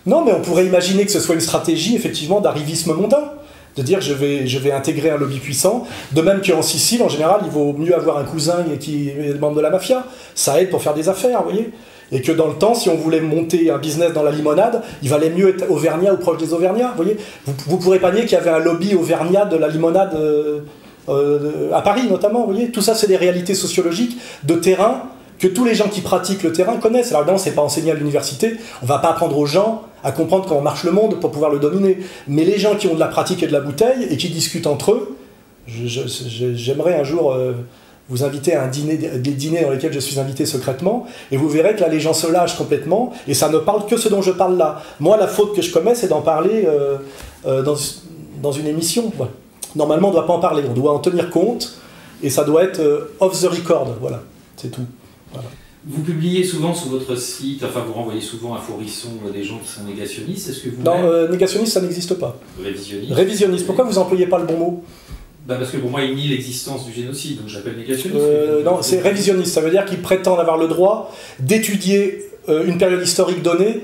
Non mais on pourrait imaginer que ce soit une stratégie effectivement d'arrivisme mondain. De dire je vais intégrer un lobby puissant, de même qu'en Sicile en général il vaut mieux avoir un cousin qui est membre de la mafia, ça aide pour faire des affaires, vous voyez. Et que dans le temps, si on voulait monter un business dans la limonade, il valait mieux être auvergnat ou proche des auvergnats. Vous voyez, vous pourrez pas nier qu'il y avait un lobby auvergnat de la limonade à Paris notamment. Vous voyez, tout ça c'est des réalités sociologiques de terrain que tous les gens qui pratiquent le terrain connaissent. Alors évidemment, c'est pas enseigné à l'université. On va pas apprendre aux gens à comprendre comment marche le monde pour pouvoir le dominer. Mais les gens qui ont de la pratique et de la bouteille et qui discutent entre eux, j'aimerais un jour vous inviter à des dîners dans lesquels je suis invité secrètement, et vous verrez que là les gens se lâchent complètement, et ça ne parle que ce dont je parle là. Moi, la faute que je commets, c'est d'en parler dans une émission. Voilà. Normalement, on ne doit pas en parler, on doit en tenir compte, et ça doit être off the record, voilà, c'est tout. Voilà. Vous publiez souvent sur votre site, enfin vous renvoyez souvent à Faurisson des gens qui sont négationnistes, est-ce que vous... Non, négationniste, ça n'existe pas. Révisionniste. Révisionniste, pourquoi vous n'employez pas le bon mot ? Parce que pour moi, il nie l'existence du génocide, donc j'appelle négationniste. Non, c'est révisionniste, ça veut dire qu'ils prétendent avoir le droit d'étudier une période historique donnée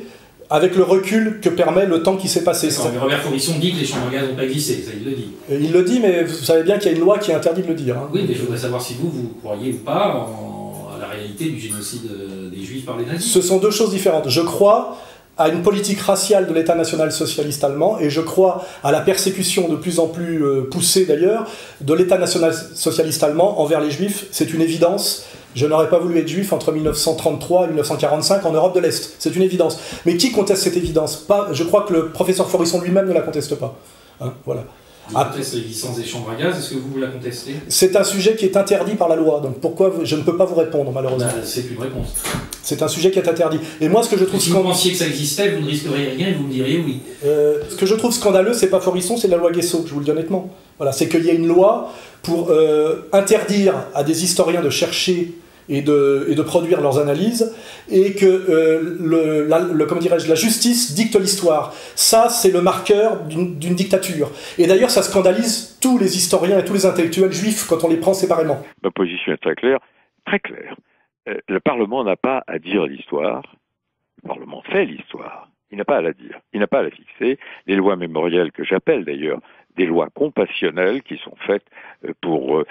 avec le recul que permet le temps qui s'est passé. Mais Robert Faurisson dit que les chambres à gaz n'ont pas existé, ça il le dit. Il le dit, mais vous savez bien qu'il y a une loi qui interdit de le dire. Hein. Oui, mais je voudrais savoir si vous croyez ou pas à la réalité du génocide des Juifs par les nazis. Ce sont deux choses différentes. Je crois à une politique raciale de l'État national socialiste allemand, et je crois à la persécution de plus en plus poussée d'ailleurs de l'État national socialiste allemand envers les Juifs. C'est une évidence. Je n'aurais pas voulu être juif entre 1933 et 1945 en Europe de l'Est. C'est une évidence. Mais qui conteste cette évidence ? Je crois que le professeur Faurisson lui-même ne la conteste pas. Hein, voilà. Il conteste l'existence des chambres à gaz, est-ce que vous la contestez ? C'est un sujet qui est interdit par la loi, donc pourquoi je ne peux pas vous répondre malheureusement. C'est une réponse. C'est un sujet qui est interdit. Et moi, ce que je trouve si vous pensiez que ça existait, vous ne risqueriez rien et vous me diriez oui. Ce que je trouve scandaleux, c'est pas Faurisson, c'est la loi Guesso, je vous le dis honnêtement. Voilà, c'est qu'il y a une loi pour interdire à des historiens de chercher et de produire leurs analyses, et que la justice dicte l'histoire. Ça, c'est le marqueur d'une dictature. Et d'ailleurs, ça scandalise tous les historiens et tous les intellectuels juifs quand on les prend séparément. Ma position est très claire, très claire. Le Parlement n'a pas à dire l'histoire, le Parlement fait l'histoire. Il n'a pas à la dire, il n'a pas à la fixer. Les lois mémorielles, que j'appelle d'ailleurs des lois compassionnelles, qui sont faites pour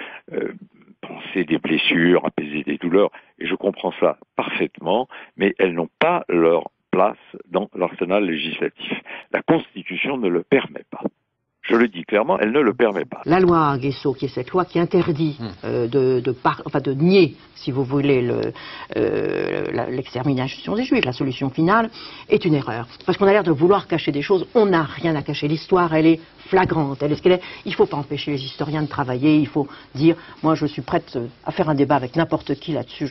penser des blessures, apaiser des douleurs, et je comprends ça parfaitement, mais elles n'ont pas leur place dans l'arsenal législatif. La Constitution ne le permet pas. Je le dis clairement, elle ne le permet pas. La loi Guesso, qui est cette loi qui interdit de nier, si vous voulez, l'extermination des Juifs, la solution finale, est une erreur. Parce qu'on a l'air de vouloir cacher des choses. On n'a rien à cacher. L'histoire, elle est flagrante. Elle est ce qu'elle est. Il ne faut pas empêcher les historiens de travailler. Il faut dire, moi, je suis prête à faire un débat avec n'importe qui là-dessus.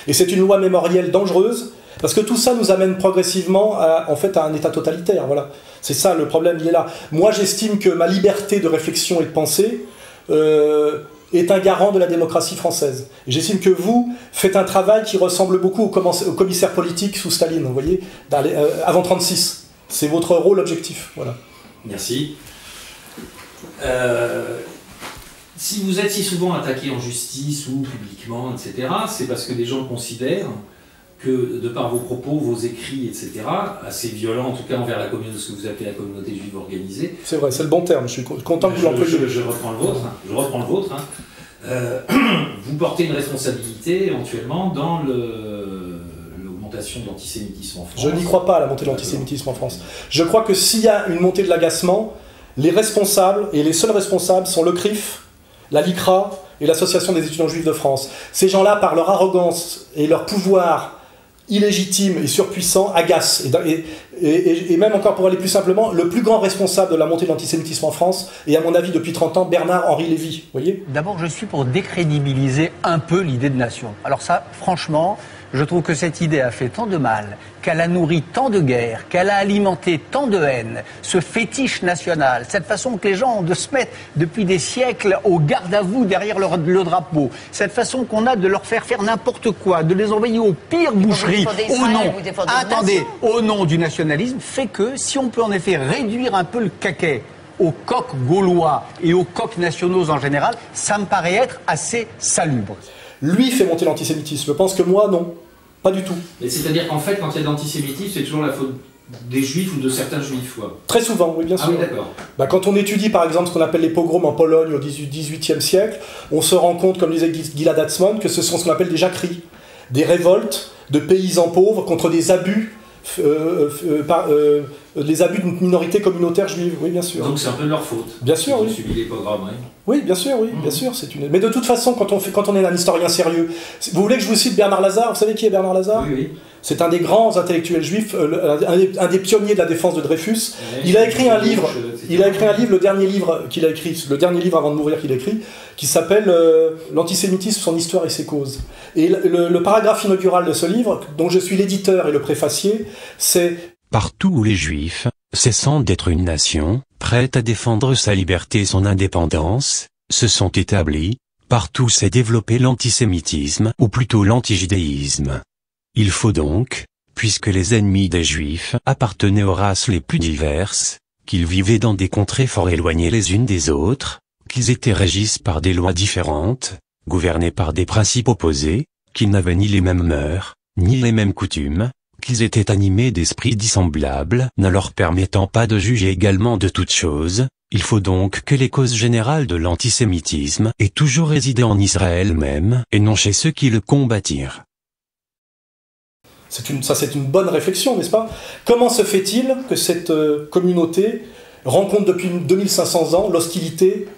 Et c'est une loi mémorielle dangereuse, parce que tout ça nous amène progressivement à un état totalitaire. Voilà. C'est ça, le problème, il est là. Moi, j'estime que ma liberté de réflexion et de pensée est un garant de la démocratie française. Et j'estime que vous faites un travail qui ressemble beaucoup au commissaire politique sous Staline, vous voyez, avant 1936. C'est votre rôle objectif. Voilà. Merci. Si vous êtes si souvent attaqué en justice ou publiquement, etc., c'est parce que des gens considèrent que, de par vos propos, vos écrits, etc., assez violents, en tout cas envers la communauté, ce que vous appelez la communauté juive organisée. C'est vrai, c'est le bon terme, je suis content que vous l'employiez. Je reprends le vôtre. Vous portez une responsabilité, éventuellement, dans l'augmentation de l'antisémitisme en France. Je n'y crois pas à la montée de l'antisémitisme en France. Je crois que s'il y a une montée de l'agacement, les responsables, et les seuls responsables, sont le CRIF, la LICRA et l'Association des étudiants juifs de France. Ces gens-là, par leur arrogance et leur pouvoir illégitime et surpuissant, agacent. Et même encore pour aller plus simplement, le plus grand responsable de la montée de l'antisémitisme en France est, à mon avis, depuis 30 ans, Bernard-Henri Lévy. Voyez ? D'abord, je suis pour décrédibiliser un peu l'idée de nation. Alors ça, franchement, je trouve que cette idée a fait tant de mal, qu'elle a nourri tant de guerres, qu'elle a alimenté tant de haine, ce fétiche national, cette façon que les gens ont de se mettre depuis des siècles au garde à vous derrière le drapeau, cette façon qu'on a de leur faire n'importe quoi, de les envoyer aux pires boucheries au nom du nationalisme, fait que si on peut en effet réduire un peu le caquet aux coqs gaulois et aux coqs nationaux en général, ça me paraît être assez salubre. Lui fait monter l'antisémitisme. Je pense que moi, non. Pas du tout. Mais c'est-à-dire qu'en fait, quand il y a de l'antisémitisme, c'est toujours la faute des juifs ou de certains juifs, quoi. Très souvent, oui, bien sûr. Ah oui, d'accord. Quand on étudie, par exemple, ce qu'on appelle les pogroms en Pologne au XVIIIe siècle, on se rend compte, comme disait Gilad Atzmon, que ce sont ce qu'on appelle des jacqueries. Des révoltes de paysans pauvres contre des abus les abus d'une minorité communautaire juive, oui, bien sûr. Donc c'est un peu de leur faute. Bien sûr, oui. Subi les pogroms, oui. Oui, bien sûr, oui, bien sûr. Mais de toute façon, quand on est un historien sérieux, vous voulez que je vous cite Bernard Lazare? Vous savez qui est Bernard Lazare? Oui, oui. C'est un des grands intellectuels juifs, un des pionniers de la défense de Dreyfus. Il a écrit un livre. Le dernier livre qu'il a écrit, le dernier livre avant de mourir qu'il a écrit, qui s'appelle L'antisémitisme, son histoire et ses causes. Et le paragraphe inaugural de ce livre, dont je suis l'éditeur et le préfacier, c'est: Partout où les Juifs, cessant d'être une nation, prête à défendre sa liberté et son indépendance, se sont établis, partout s'est développé l'antisémitisme, ou plutôt l'antijudéisme. Il faut donc, puisque les ennemis des Juifs appartenaient aux races les plus diverses, qu'ils vivaient dans des contrées fort éloignées les unes des autres, qu'ils étaient régis par des lois différentes, gouvernés par des principes opposés, qu'ils n'avaient ni les mêmes mœurs, ni les mêmes coutumes, qu'ils étaient animés d'esprits dissemblables, ne leur permettant pas de juger également de toutes choses. Il faut donc que les causes générales de l'antisémitisme aient toujours résidé en Israël même, et non chez ceux qui le combattirent. C'est une bonne réflexion, n'est-ce pas? Comment se fait-il que cette communauté rencontre depuis 2500 ans l'hostilité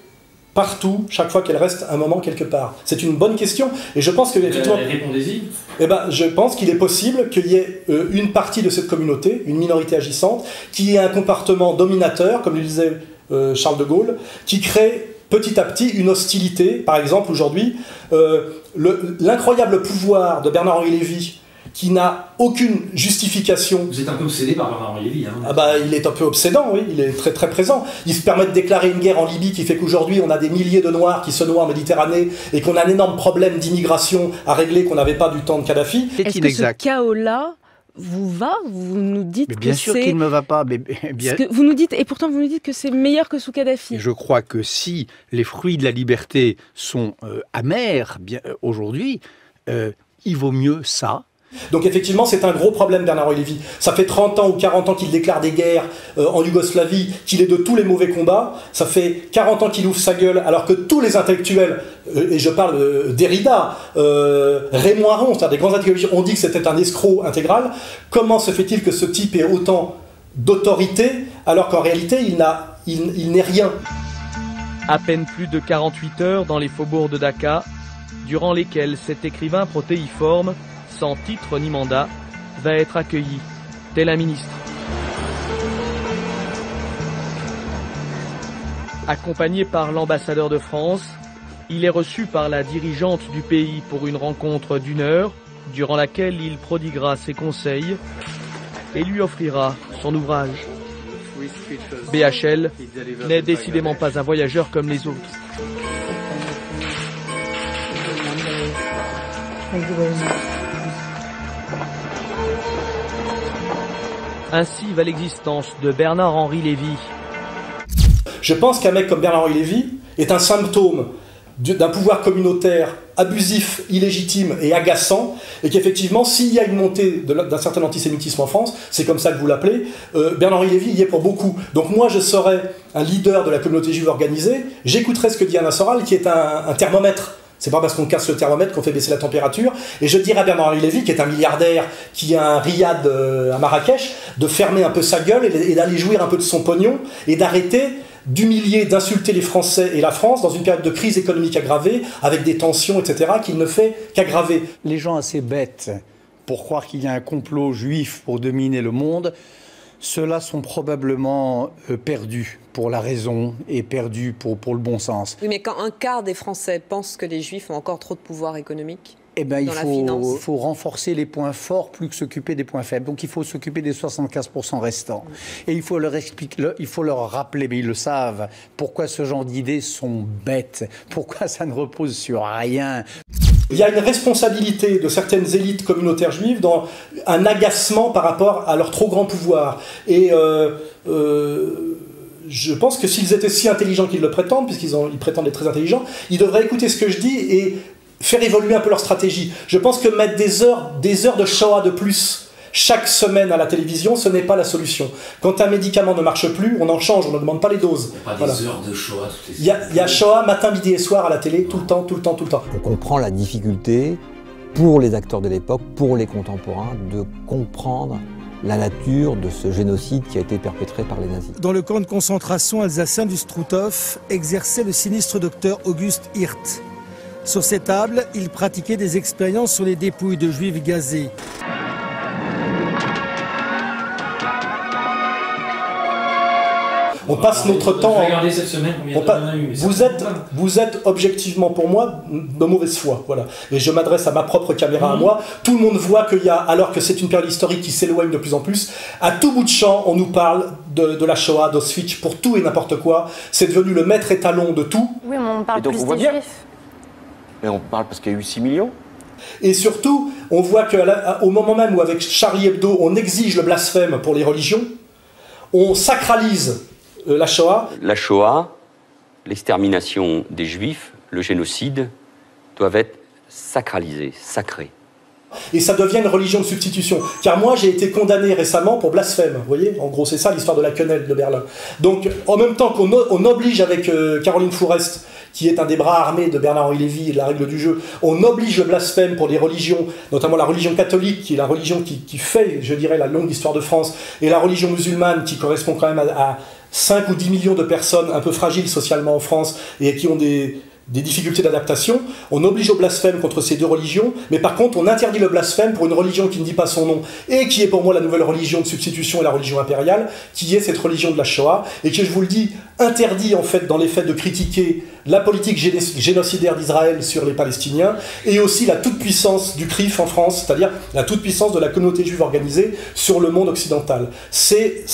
partout, chaque fois qu'elle reste un moment quelque part? C'est une bonne question, et je pense que... Répondez-y. Je pense qu'il est possible qu'il y ait une partie de cette communauté, une minorité agissante, qui ait un comportement dominateur, comme le disait Charles de Gaulle, qui crée petit à petit une hostilité. Par exemple, aujourd'hui, l'incroyable pouvoir de Bernard-Henri Lévy, qui n'a aucune justification. Vous êtes un peu obsédé par Bernard-Henri Lévy, hein? Il est un peu obsédant, oui, il est très très présent. Il se permet de déclarer une guerre en Libye qui fait qu'aujourd'hui on a des milliers de Noirs qui se noient en Méditerranée et qu'on a un énorme problème d'immigration à régler qu'on n'avait pas du temps de Kadhafi. Est-ce que ce chaos-là vous va? Vous nous dites bien sûr qu'il ne me va pas. Vous nous dites, et pourtant vous nous dites que c'est meilleur que sous Kadhafi. Je crois que si les fruits de la liberté sont amers aujourd'hui, il vaut mieux ça. Donc effectivement, c'est un gros problème, Bernard-Henri Lévy. Ça fait 30 ans ou 40 ans qu'il déclare des guerres en Yougoslavie, qu'il est de tous les mauvais combats. Ça fait 40 ans qu'il ouvre sa gueule, alors que tous les intellectuels, et je parle Derrida, Raymond Aron, c'est-à-dire des grands intellectuels, ont dit que c'était un escroc intégral. Comment se fait-il que ce type ait autant d'autorité, alors qu'en réalité, il n'a il n'est rien. À peine plus de 48 heures dans les faubourgs de Dakar, durant lesquels cet écrivain protéiforme, sans titre ni mandat, va être accueilli, tel un ministre. Accompagné par l'ambassadeur de France, il est reçu par la dirigeante du pays pour une rencontre d'1 heure, durant laquelle il prodiguera ses conseils et lui offrira son ouvrage. BHL n'est décidément pas un voyageur comme les autres. Ainsi va l'existence de Bernard-Henri Lévy. Je pense qu'un mec comme Bernard-Henri Lévy est un symptôme d'un pouvoir communautaire abusif, illégitime et agaçant, et qu'effectivement, s'il y a une montée d'un certain antisémitisme en France, c'est comme ça que vous l'appelez, Bernard-Henri Lévy y est pour beaucoup. Donc moi, je serais un leader de la communauté juive organisée, j'écouterais ce que dit Anna Soral, qui est un thermomètre. C'est pas parce qu'on casse le thermomètre qu'on fait baisser la température. Et je dirais à Bernard-Henri Lévy, qui est un milliardaire, qui a un riad à Marrakech, de fermer un peu sa gueule et d'aller jouir un peu de son pognon, et d'arrêter d'humilier, d'insulter les Français et la France dans une période de crise économique aggravée, avec des tensions, etc., qu'il ne fait qu'aggraver. Les gens assez bêtes pour croire qu'il y a un complot juif pour dominer le monde, ceux-là sont probablement perdus pour la raison et perdus pour le bon sens. Oui, mais quand un quart des Français pensent que les Juifs ont encore trop de pouvoir économique, eh ben, il faut renforcer les points forts plus que s'occuper des points faibles. Donc il faut s'occuper des 75% restants. Et il faut leur expliquer, il faut leur rappeler, mais ils le savent, pourquoi ce genre d'idées sont bêtes, pourquoi ça ne repose sur rien. Il y a une responsabilité de certaines élites communautaires juives dans un agacement par rapport à leur trop grand pouvoir. Et je pense que s'ils étaient si intelligents qu'ils le prétendent, puisqu'ils prétendent être très intelligents, ils devraient écouter ce que je dis et faire évoluer un peu leur stratégie. Je pense que mettre des heures de Shoah de plus chaque semaine à la télévision, ce n'est pas la solution. Quand un médicament ne marche plus, on en change, on ne demande pas les doses. Il n'y a pas des heures de Shoah toutes les Il y a Shoah matin, midi et soir à la télé, tout le temps, tout le temps, tout le temps. On comprend la difficulté pour les acteurs de l'époque, pour les contemporains, de comprendre la nature de ce génocide qui a été perpétré par les nazis. Dans le camp de concentration alsacien du Struthof, exerçait le sinistre docteur Auguste Hirt. Sur ces tables, il pratiquait des expériences sur les dépouilles de juifs gazés. On passe notre temps. Regardez cette semaine combien d'heures on a eu. Vous êtes objectivement pour moi de mauvaise foi, voilà. Et je m'adresse à ma propre caméra à moi. Tout le monde voit qu'il y a, alors que c'est une période historique qui s'éloigne de plus en plus, à tout bout de champ, on nous parle de la Shoah, d'Auschwitz, pour tout et n'importe quoi. C'est devenu le maître étalon de tout. Oui, mais on parle plus des juifs. Mais on parle parce qu'il y a eu 6 millions. Et surtout, on voit qu'au moment même où avec Charlie Hebdo, on exige le blasphème pour les religions, on sacralise la Shoah. La Shoah, l'extermination des Juifs, le génocide, doivent être sacralisés, sacrés. Et ça devient une religion de substitution. Car moi, j'ai été condamné récemment pour blasphème. Vous voyez, en gros, c'est ça l'histoire de la quenelle de Berlin. Donc, en même temps qu'on oblige avec Caroline Fourest, qui est un des bras armés de Bernard-Henri Lévy et de la règle du jeu, on oblige le blasphème pour les religions, notamment la religion catholique, qui est la religion qui fait, je dirais, la longue histoire de France, et la religion musulmane, qui correspond quand même à 5 ou 10 millions de personnes un peu fragiles socialement en France, et qui ont des difficultés d'adaptation. On oblige au blasphème contre ces deux religions, mais par contre on interdit le blasphème pour une religion qui ne dit pas son nom, et qui est pour moi la nouvelle religion de substitution et la religion impériale, qui est cette religion de la Shoah, et qui, je vous le dis, interdit en fait dans les faits de critiquer la politique génocidaire d'Israël sur les Palestiniens, et aussi la toute-puissance du CRIF en France, c'est-à-dire la toute-puissance de la communauté juive organisée sur le monde occidental. C'est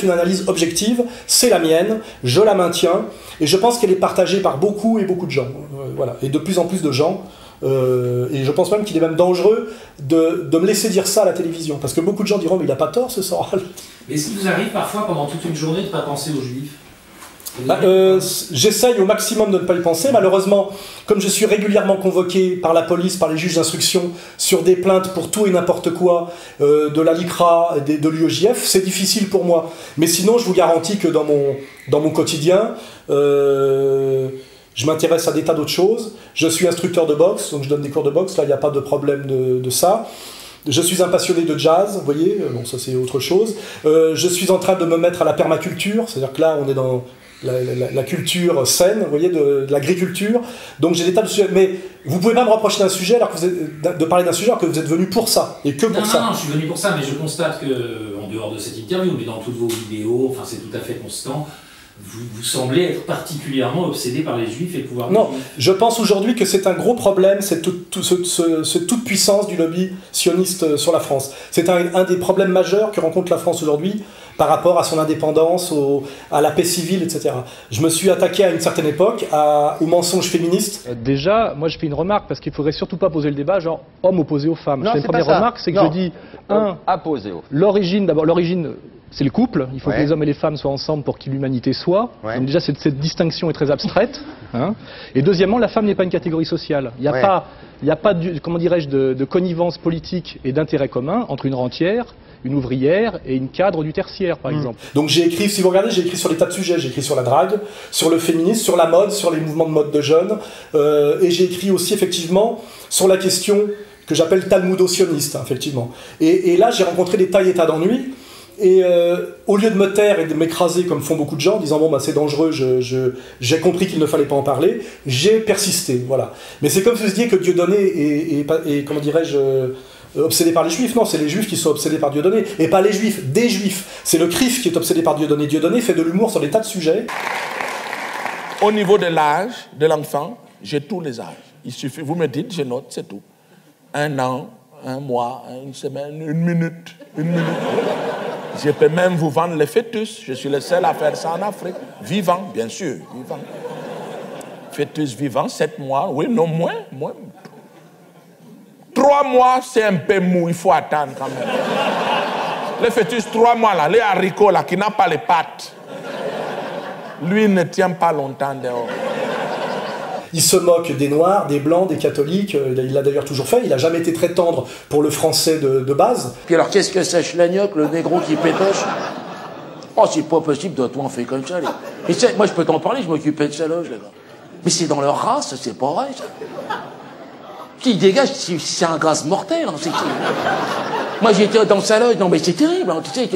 une analyse objective, c'est la mienne, je la maintiens, et je pense qu'elle est partagée par beaucoup et beaucoup de gens, voilà, et de plus en plus de gens, et je pense même qu'il est même dangereux de me laisser dire ça à la télévision, parce que beaucoup de gens diront mais il n'a pas tort ce Soral. Est-ce qu'il vous arrive parfois pendant toute une journée de ne pas penser aux Juifs? J'essaye au maximum de ne pas y penser. Malheureusement, comme je suis régulièrement convoqué par la police, par les juges d'instruction sur des plaintes pour tout et n'importe quoi, de la LICRA, de l'UEJF, c'est difficile pour moi. Mais sinon, je vous garantis que dans mon quotidien, je m'intéresse à des tas d'autres choses. Je suis instructeur de boxe, donc je donne des cours de boxe. Là, il n'y a pas de problème de ça. Je suis un passionné de jazz, vous voyez, bon ça c'est autre chose. Je suis en train de me mettre à la permaculture, c'est-à-dire que là on est dans la culture saine, vous voyez, de l'agriculture. Donc j'ai des tas de sujets, mais vous pouvez pas me reprocher d'un sujet alors que vous êtes, de parler d'un sujet alors que vous êtes venu pour ça, et que pour ça. Non, je suis venu pour ça, mais je constate que, en dehors de cette interview, mais dans toutes vos vidéos, enfin c'est tout à fait constant, vous semblez être particulièrement obsédé par les Juifs et le pouvoir. Non, je pense aujourd'hui que c'est un gros problème, cette toute puissance du lobby sioniste sur la France. C'est un des problèmes majeurs que rencontre la France aujourd'hui par rapport à son indépendance, à la paix civile, etc. Je me suis attaqué à une certaine époque aux mensonges féministes. Déjà, moi je fais une remarque, parce qu'il ne faudrait surtout pas poser le débat, genre homme opposé aux femmes. Non, c'est une première remarque, c'est que je dis, l'origine, d'abord, l'origine, c'est le couple. Il faut que les hommes et les femmes soient ensemble pour que l'humanité soit. Donc déjà, cette distinction est très abstraite. Hein. Et deuxièmement, la femme n'est pas une catégorie sociale. Il n'y a pas, comment dirais-je, de connivence politique et d'intérêt commun entre une rentière, une ouvrière et une cadre du tertiaire, par exemple. Donc j'ai écrit, si vous regardez, j'ai écrit sur des tas de sujets. J'ai écrit sur la drague, sur le féminisme, sur la mode, sur les mouvements de mode de jeunes. Et j'ai écrit aussi, effectivement, sur la question que j'appelle talmudo-sioniste, hein, effectivement. Et là, j'ai rencontré des tas et tas d'ennuis. Et au lieu de me taire et de m'écraser comme font beaucoup de gens, en disant bon bah c'est dangereux, j'ai compris qu'il ne fallait pas en parler, j'ai persisté, voilà. Mais c'est comme si vous disiez que Dieudonné est comment dirais-je, obsédé par les Juifs. Non, c'est les Juifs qui sont obsédés par Dieudonné, et pas les Juifs, des Juifs. C'est le CRIF qui est obsédé par Dieudonné. Dieudonné fait de l'humour sur des tas de sujets. Au niveau de l'âge de l'enfant, j'ai tous les âges. Il suffit, vous me dites, je note, c'est tout. 1 an, 1 mois, 1 semaine, 1 minute, 1 minute. Je peux même vous vendre les fœtus. Je suis le seul à faire ça en Afrique. Vivant, bien sûr, vivant. Fœtus vivant, 7 mois, oui, non, moins. 3 mois, c'est un peu mou, il faut attendre quand même. Le fœtus, 3 mois, là, les haricots, là, qui n'a pas les pattes, lui ne tient pas longtemps dehors. Il se moque des Noirs, des Blancs, des catholiques, il l'a d'ailleurs toujours fait, il n'a jamais été très tendre pour le français de base. Puis alors, qu'est-ce que c'est Schlagnoc, le négro qui pétoche? Oh, c'est pas possible, toi, on fait comme ça. Mais moi, je peux t'en parler, je m'occupais de ça, là, les gars. Mais c'est dans leur race, c'est pas vrai, ça. Qui dégage, c'est un gaz mortel. Hein, moi, j'étais dans sa loge, non, mais c'est terrible, hein, tu sais,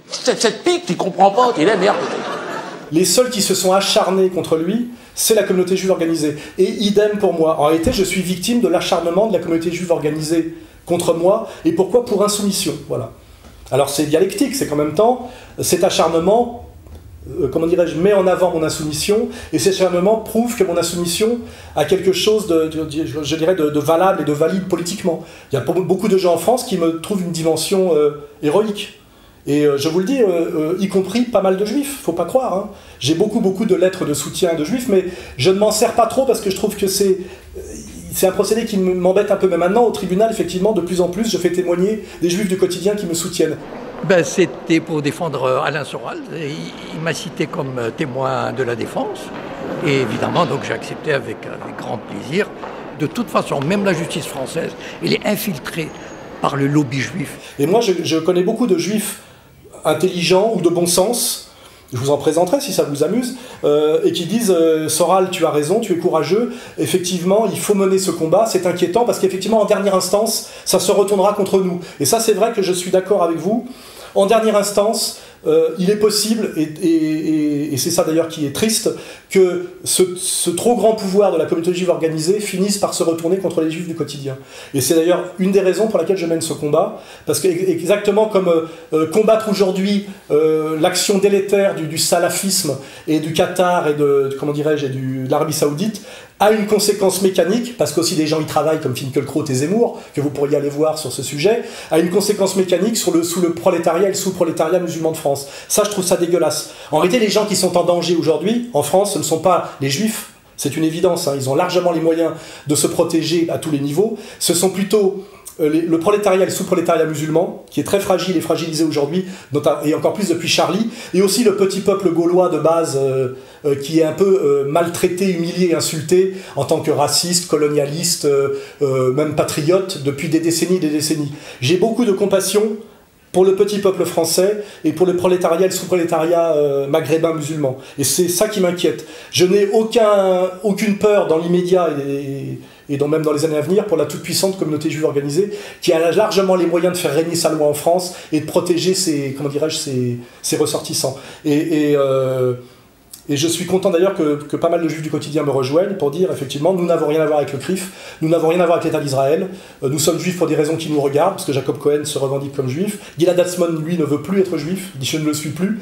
cette pique, tu comprends pas, t'es là, merde. Les seuls qui se sont acharnés contre lui, c'est la communauté juive organisée. Et idem pour moi. En réalité, je suis victime de l'acharnement de la communauté juive organisée contre moi. Et pourquoi? Pour insoumission. Voilà. Alors c'est dialectique, c'est qu'en même temps, cet acharnement, comment dirais-je, met en avant mon insoumission, et cet acharnement prouve que mon insoumission a quelque chose je dirais, de valable et de valide politiquement. Il y a beaucoup de gens en France qui me trouvent une dimension héroïque. Et je vous le dis, y compris pas mal de juifs, faut pas croire. Hein. J'ai beaucoup de lettres de soutien de juifs, mais je ne m'en sers pas trop parce que je trouve que c'est un procédé qui m'embête un peu. Mais maintenant, au tribunal, effectivement, de plus en plus, je fais témoigner des juifs du quotidien qui me soutiennent. Ben, c'était pour défendre Alain Soral. Il m'a cité comme témoin de la défense. Et évidemment, donc j'ai accepté avec grand plaisir. De toute façon, même la justice française, elle est infiltrée par le lobby juif. Et moi, je connais beaucoup de juifs intelligents ou de bon sens, je vous en présenterai si ça vous amuse, et qui disent Soral, tu as raison, tu es courageux, effectivement, il faut mener ce combat, c'est inquiétant, parce qu'effectivement, en dernière instance, ça se retournera contre nous. Et ça, c'est vrai que je suis d'accord avec vous. En dernière instance, il est possible, et c'est ça d'ailleurs qui est triste, que ce trop grand pouvoir de la communauté juive organisée finisse par se retourner contre les juifs du quotidien. Et c'est d'ailleurs une des raisons pour laquelle je mène ce combat, parce que exactement comme combattre aujourd'hui l'action délétère du salafisme et du Qatar et de l'Arabie Saoudite, a une conséquence mécanique, parce qu'aussi des gens y travaillent comme Finkielkraut et Zemmour, que vous pourriez aller voir sur ce sujet, a une conséquence mécanique sous le prolétariat et le sous-prolétariat musulman de France. Ça, je trouve ça dégueulasse. En réalité, les gens qui sont en danger aujourd'hui, en France, ce ne sont pas les juifs, c'est une évidence, hein, ils ont largement les moyens de se protéger à tous les niveaux, ce sont plutôt le prolétariat et le sous-prolétariat musulman, qui est très fragile et fragilisé aujourd'hui, et encore plus depuis Charlie, et aussi le petit peuple gaulois de base, qui est un peu maltraité, humilié, insulté, en tant que raciste, colonialiste, même patriote, depuis des décennies et des décennies. J'ai beaucoup de compassion pour le petit peuple français et pour le prolétariat et le sous-prolétariat maghrébin musulman. Et c'est ça qui m'inquiète. Je n'ai aucune peur dans l'immédiat et donc même dans les années à venir, pour la toute-puissante communauté juive organisée, qui a largement les moyens de faire régner sa loi en France et de protéger ses, comment dirais-je, ses ressortissants. Et je suis content d'ailleurs que pas mal de juifs du quotidien me rejoignent pour dire, effectivement, nous n'avons rien à voir avec le CRIF, nous n'avons rien à voir avec l'État d'Israël, nous sommes juifs pour des raisons qui nous regardent, parce que Jacob Cohen se revendique comme juif, Gilad Atzmon, lui, ne veut plus être juif, il dit je ne le suis plus,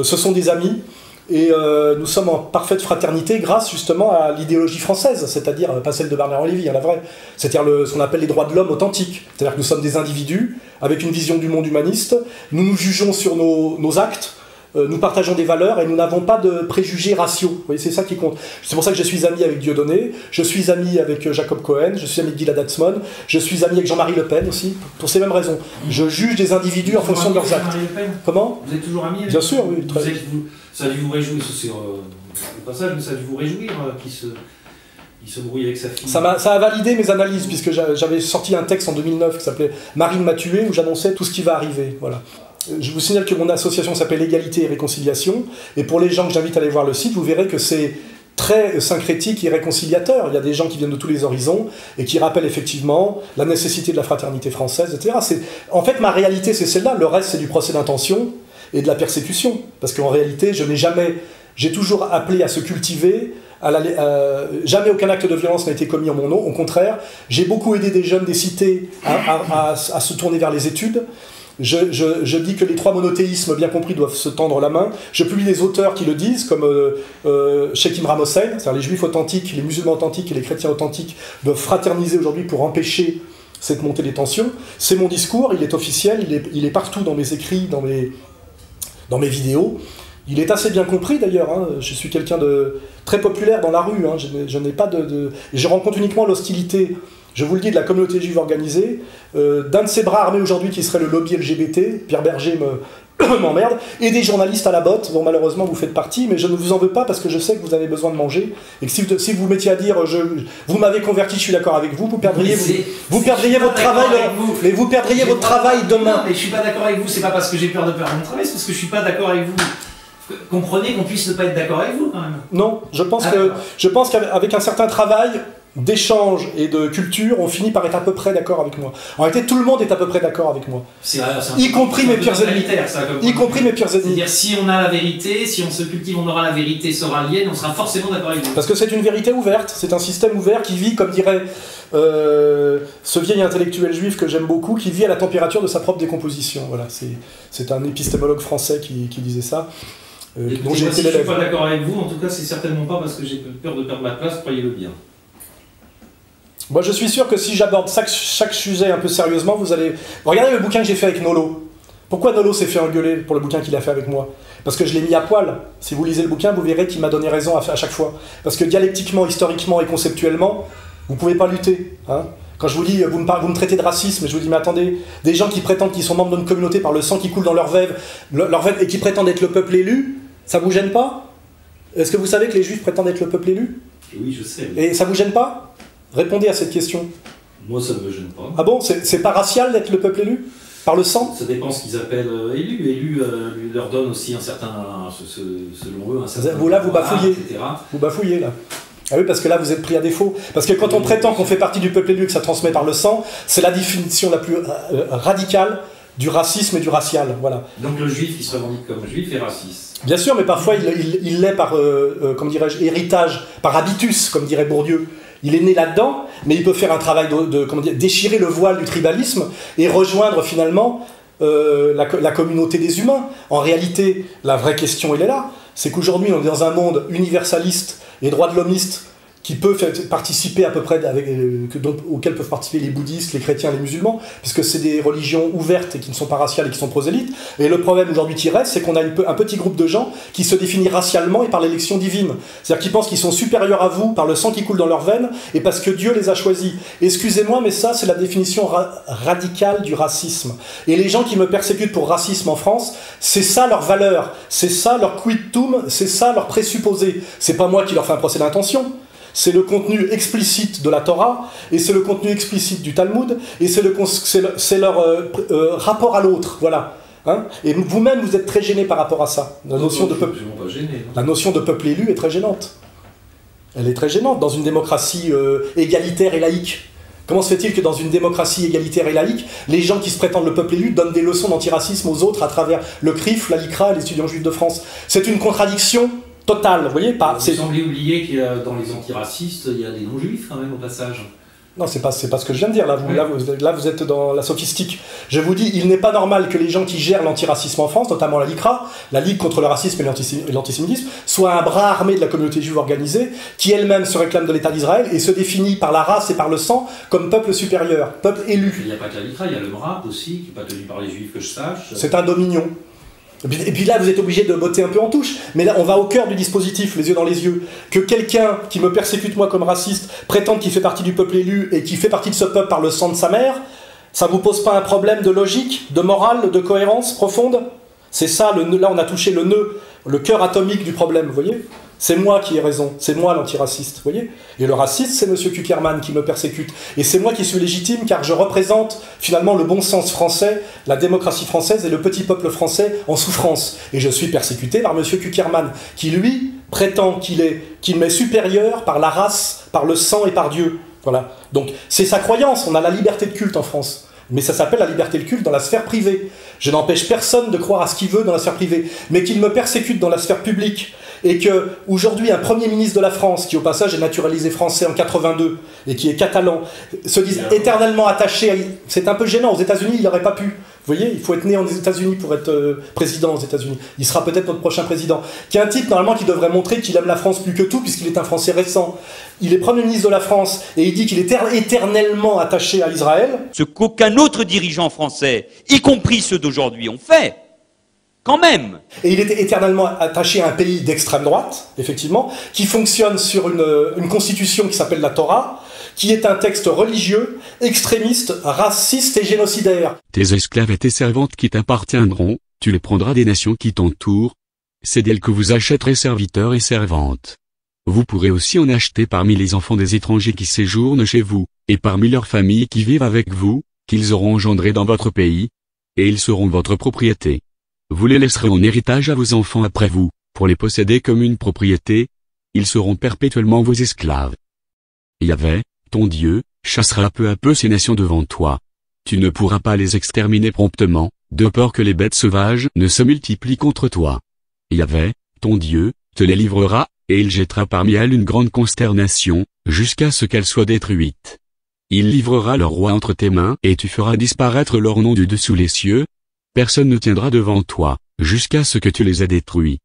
ce sont des amis, et nous sommes en parfaite fraternité grâce justement à l'idéologie française, c'est-à-dire pas celle de Bernard Lévy, la vraie, c'est-à-dire ce qu'on appelle les droits de l'homme authentiques, c'est-à-dire que nous sommes des individus avec une vision du monde humaniste, nous nous jugeons sur nos actes, nous partageons des valeurs et nous n'avons pas de préjugés raciaux. Vous voyez, c'est ça qui compte. C'est pour ça que je suis ami avec Dieudonné, je suis ami avec Jacob Cohen, je suis ami avec Gilad Atzmon, je suis ami avec Jean-Marie Le Pen aussi, pour ces mêmes raisons. Je juge des individus en fonction de leurs actes. Comment ? Vous êtes toujours ami avec Bien sûr, oui. Ça a dû vous réjouir, au passage, mais ça a dû vous réjouir qu'il se brouille avec sa fille. Ça a validé mes analyses, puisque j'avais sorti un texte en 2009 qui s'appelait « Marine m'a tué » où j'annonçais tout ce qui va arriver. Voilà. Je vous signale que mon association s'appelle Égalité et Réconciliation, et pour les gens que j'invite à aller voir le site, vous verrez que c'est très syncrétique et réconciliateur. Il y a des gens qui viennent de tous les horizons et qui rappellent effectivement la nécessité de la fraternité française, etc. En fait, ma réalité, c'est celle-là. Le reste, c'est du procès d'intention et de la persécution. Parce qu'en réalité, j'ai toujours appelé à se cultiver. Jamais aucun acte de violence n'a été commis en mon nom. Au contraire, j'ai beaucoup aidé des jeunes des cités à se tourner vers les études. Je dis que les trois monothéismes bien compris doivent se tendre la main. Je publie des auteurs qui le disent, comme Sheikh Imran Hossein, c'est-à-dire les juifs authentiques, les musulmans authentiques et les chrétiens authentiques doivent fraterniser aujourd'hui pour empêcher cette montée des tensions. C'est mon discours, il est officiel, il est partout dans mes écrits, dans mes vidéos. Il est assez bien compris d'ailleurs, hein. Je suis quelqu'un de très populaire dans la rue, hein. Je n'ai pas je rencontre uniquement l'hostilité, je vous le dis, de la communauté juive organisée, d'un de ses bras armés aujourd'hui qui serait le lobby LGBT, Pierre Berger m'emmerde, et des journalistes à la botte, dont malheureusement vous faites partie, mais je ne vous en veux pas parce que je sais que vous avez besoin de manger, et que si vous mettiez à dire vous m'avez converti, je suis d'accord avec vous, vous perdriez votre travail, mais vous perdriez votre travail demain. Non, mais je suis pas d'accord avec vous, c'est pas parce que j'ai peur de perdre mon travail, c'est parce que je suis pas d'accord avec vous. Comprenez qu'on puisse ne pas être d'accord avec vous quand même. Non, je pense qu'avec un certain travail d'échange et de culture, on finit par être à peu près d'accord avec moi. En réalité, tout le monde est à peu près d'accord avec moi. Y compris mes pires ennemis. C'est-à-dire, si on a la vérité, si on se cultive, on aura la vérité soralienne, on sera forcément d'accord avec vous. Parce que c'est une vérité ouverte, c'est un système ouvert qui vit, comme dirait ce vieil intellectuel juif que j'aime beaucoup, qui vit à la température de sa propre décomposition. Voilà, c'est un épistémologue français qui disait ça. Dont j'ai été l'élève. Je ne suis pas d'accord avec vous, en tout cas, c'est certainement pas parce que j'ai peur de perdre ma place, croyez-le bien. Moi, je suis sûr que si j'aborde chaque sujet un peu sérieusement, vous allez... Regardez le bouquin que j'ai fait avec Nolo. Pourquoi Nolo s'est fait engueuler pour le bouquin qu'il a fait avec moi? Parce que je l'ai mis à poil. Si vous lisez le bouquin, vous verrez qu'il m'a donné raison à chaque fois. Parce que dialectiquement, historiquement et conceptuellement, vous ne pouvez pas lutter. Hein. Quand je vous dis, vous me traitez de racisme, je vous dis, mais attendez, des gens qui prétendent qu'ils sont membres d'une communauté par le sang qui coule dans leur vève, et qui prétendent être le peuple élu, ça vous gêne pas? Est-ce que vous savez que les juifs prétendent être le peuple élu? Oui, je sais. Et ça vous gêne pas? Répondez à cette question. Moi, ça ne me gêne pas. Ah bon? C'est pas racial d'être le peuple élu? Par le sang? Ça dépend ce qu'ils appellent élu. Élu leur donne aussi un certain, selon eux, un certain... Vous là, vous bafouillez. Etc. Vous bafouillez là. Ah oui, parce que là, vous êtes pris à défaut. Parce que quand on prétend qu'on fait partie du peuple élu et que ça transmet par le sang, c'est la définition la plus radicale du racisme et du racial. Voilà. Donc le juif qui se revendique comme juif est raciste. Bien sûr, mais parfois il l'est par, comment dirais-je, héritage, par habitus, comme dirait Bourdieu. Il est né là-dedans, mais il peut faire un travail comment dire, déchirer le voile du tribalisme et rejoindre finalement la communauté des humains. En réalité, la vraie question, elle est là. C'est qu'aujourd'hui, on est dans un monde universaliste et droit de l'homiste qui peut participer à peu près, auquel peuvent participer les bouddhistes, les chrétiens, les musulmans, puisque c'est des religions ouvertes et qui ne sont pas raciales et qui sont prosélytes. Et le problème aujourd'hui qui reste, c'est qu'on a un petit groupe de gens qui se définit racialement et par l'élection divine. C'est-à-dire qu'ils pensent qu'ils sont supérieurs à vous par le sang qui coule dans leurs veines et parce que Dieu les a choisis. Excusez-moi, mais ça, c'est la définition radicale du racisme. Et les gens qui me persécutent pour racisme en France, c'est ça leur valeur, c'est ça leur quidtum, c'est ça leur présupposé. C'est pas moi qui leur fais un procès d'intention. C'est le contenu explicite de la Torah, et c'est le contenu explicite du Talmud, et c'est leur rapport à l'autre, voilà. Hein, et vous-même, vous êtes très gêné par rapport à ça. La notion de peuple élu est très gênante. Elle est très gênante dans une démocratie égalitaire et laïque. Comment se fait-il que dans une démocratie égalitaire et laïque, les gens qui se prétendent le peuple élu donnent des leçons d'antiracisme aux autres à travers le CRIF, la LICRA et les étudiants juifs de France? C'est une contradiction totale, vous voyez pas. Vous semblez oublier qu'il y a dans les antiracistes, il y a des non-juifs quand même au passage. Non, c'est pas ce que je viens de dire, là vous êtes dans la sophistique. Je vous dis, il n'est pas normal que les gens qui gèrent l'antiracisme en France, notamment la LICRA, la Ligue contre le racisme et l'antisémitisme, soient un bras armé de la communauté juive organisée, qui elle-même se réclame de l'État d'Israël et se définit par la race et par le sang comme peuple supérieur, peuple élu. Il n'y a pas que la LICRA, il y a le MRAP aussi, qui n'est pas tenu par les juifs que je sache. C'est un dominion. Et puis là, vous êtes obligé de botter un peu en touche. Mais là, on va au cœur du dispositif, les yeux dans les yeux. Que quelqu'un qui me persécute, moi, comme raciste, prétende qu'il fait partie du peuple élu et qu'il fait partie de ce peuple par le sang de sa mère, ça vous pose pas un problème de logique, de morale, de cohérence profonde? C'est ça, là, on a touché le nœud, le cœur atomique du problème, vous voyez? C'est moi qui ai raison, c'est moi l'antiraciste, vous voyez? Et le raciste, c'est M. Kuckerman qui me persécute. Et c'est moi qui suis légitime, car je représente finalement le bon sens français, la démocratie française et le petit peuple français en souffrance. Et je suis persécuté par M. Kuckerman, qui lui prétend qu'il m'est supérieur par la race, par le sang et par Dieu. Voilà. Donc c'est sa croyance, on a la liberté de culte en France. Mais ça s'appelle la liberté de culte dans la sphère privée. Je n'empêche personne de croire à ce qu'il veut dans la sphère privée. Mais qu'il me persécute dans la sphère publique, et que aujourd'hui un Premier ministre de la France, qui au passage est naturalisé français en 82, et qui est catalan, se dise éternellement attaché à... C'est un peu gênant, aux États-Unis il n'aurait pas pu. Vous voyez, il faut être né aux États-Unis pour être président aux États-Unis. Il sera peut-être notre prochain président. Qui est un type normalement qui devrait montrer qu'il aime la France plus que tout, puisqu'il est un Français récent. Il est Premier ministre de la France, et il dit qu'il est éternellement attaché à Israël. Ce qu'aucun autre dirigeant français, y compris ceux d'aujourd'hui, ont fait. Quand même. Et il était éternellement attaché à un pays d'extrême droite, effectivement, qui fonctionne sur une constitution qui s'appelle la Torah, qui est un texte religieux, extrémiste, raciste et génocidaire. Tes esclaves et tes servantes qui t'appartiendront, tu les prendras des nations qui t'entourent. C'est d'elles que vous achèterez serviteurs et servantes. Vous pourrez aussi en acheter parmi les enfants des étrangers qui séjournent chez vous, et parmi leurs familles qui vivent avec vous, qu'ils auront engendrés dans votre pays, et ils seront votre propriété. Vous les laisserez en héritage à vos enfants après vous, pour les posséder comme une propriété. Ils seront perpétuellement vos esclaves. Yahvé, ton Dieu, chassera peu à peu ces nations devant toi. Tu ne pourras pas les exterminer promptement, de peur que les bêtes sauvages ne se multiplient contre toi. Yahvé, ton Dieu, te les livrera, et il jettera parmi elles une grande consternation, jusqu'à ce qu'elles soient détruites. Il livrera leur roi entre tes mains, et tu feras disparaître leur nom du dessous les cieux. Personne ne tiendra devant toi, jusqu'à ce que tu les aies détruits.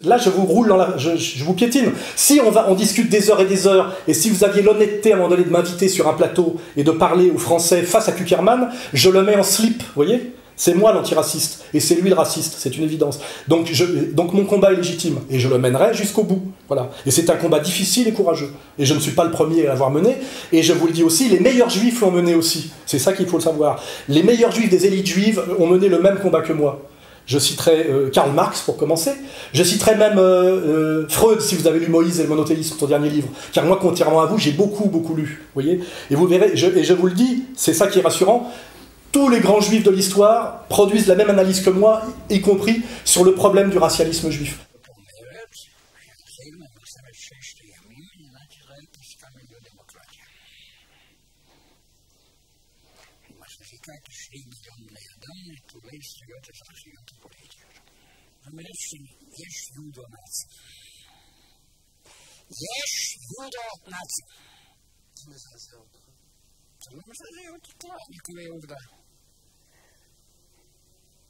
Là, je vous roule je vous piétine. Si on discute des heures et des heures, et si vous aviez l'honnêteté à un moment donné de m'inviter sur un plateau et de parler aux Français face à Kuckerman, je le mets en slip, vous voyez? C'est moi l'antiraciste, et c'est lui le raciste, c'est une évidence. Donc mon combat est légitime, et je le mènerai jusqu'au bout. Voilà. Et c'est un combat difficile et courageux. Et je ne suis pas le premier à l'avoir mené, et je vous le dis aussi, les meilleurs juifs l'ont mené aussi. C'est ça qu'il faut le savoir. Les meilleurs juifs des élites juives ont mené le même combat que moi. Je citerai Karl Marx pour commencer. Je citerai même Freud, si vous avez lu Moïse et le monothéisme, son dernier livre. Car moi, contrairement à vous, j'ai beaucoup lu. Voyez, et vous verrez, et je vous le dis, c'est ça qui est rassurant. Tous les grands juifs de l'histoire produisent la même analyse que moi, y compris sur le problème du racialisme juif.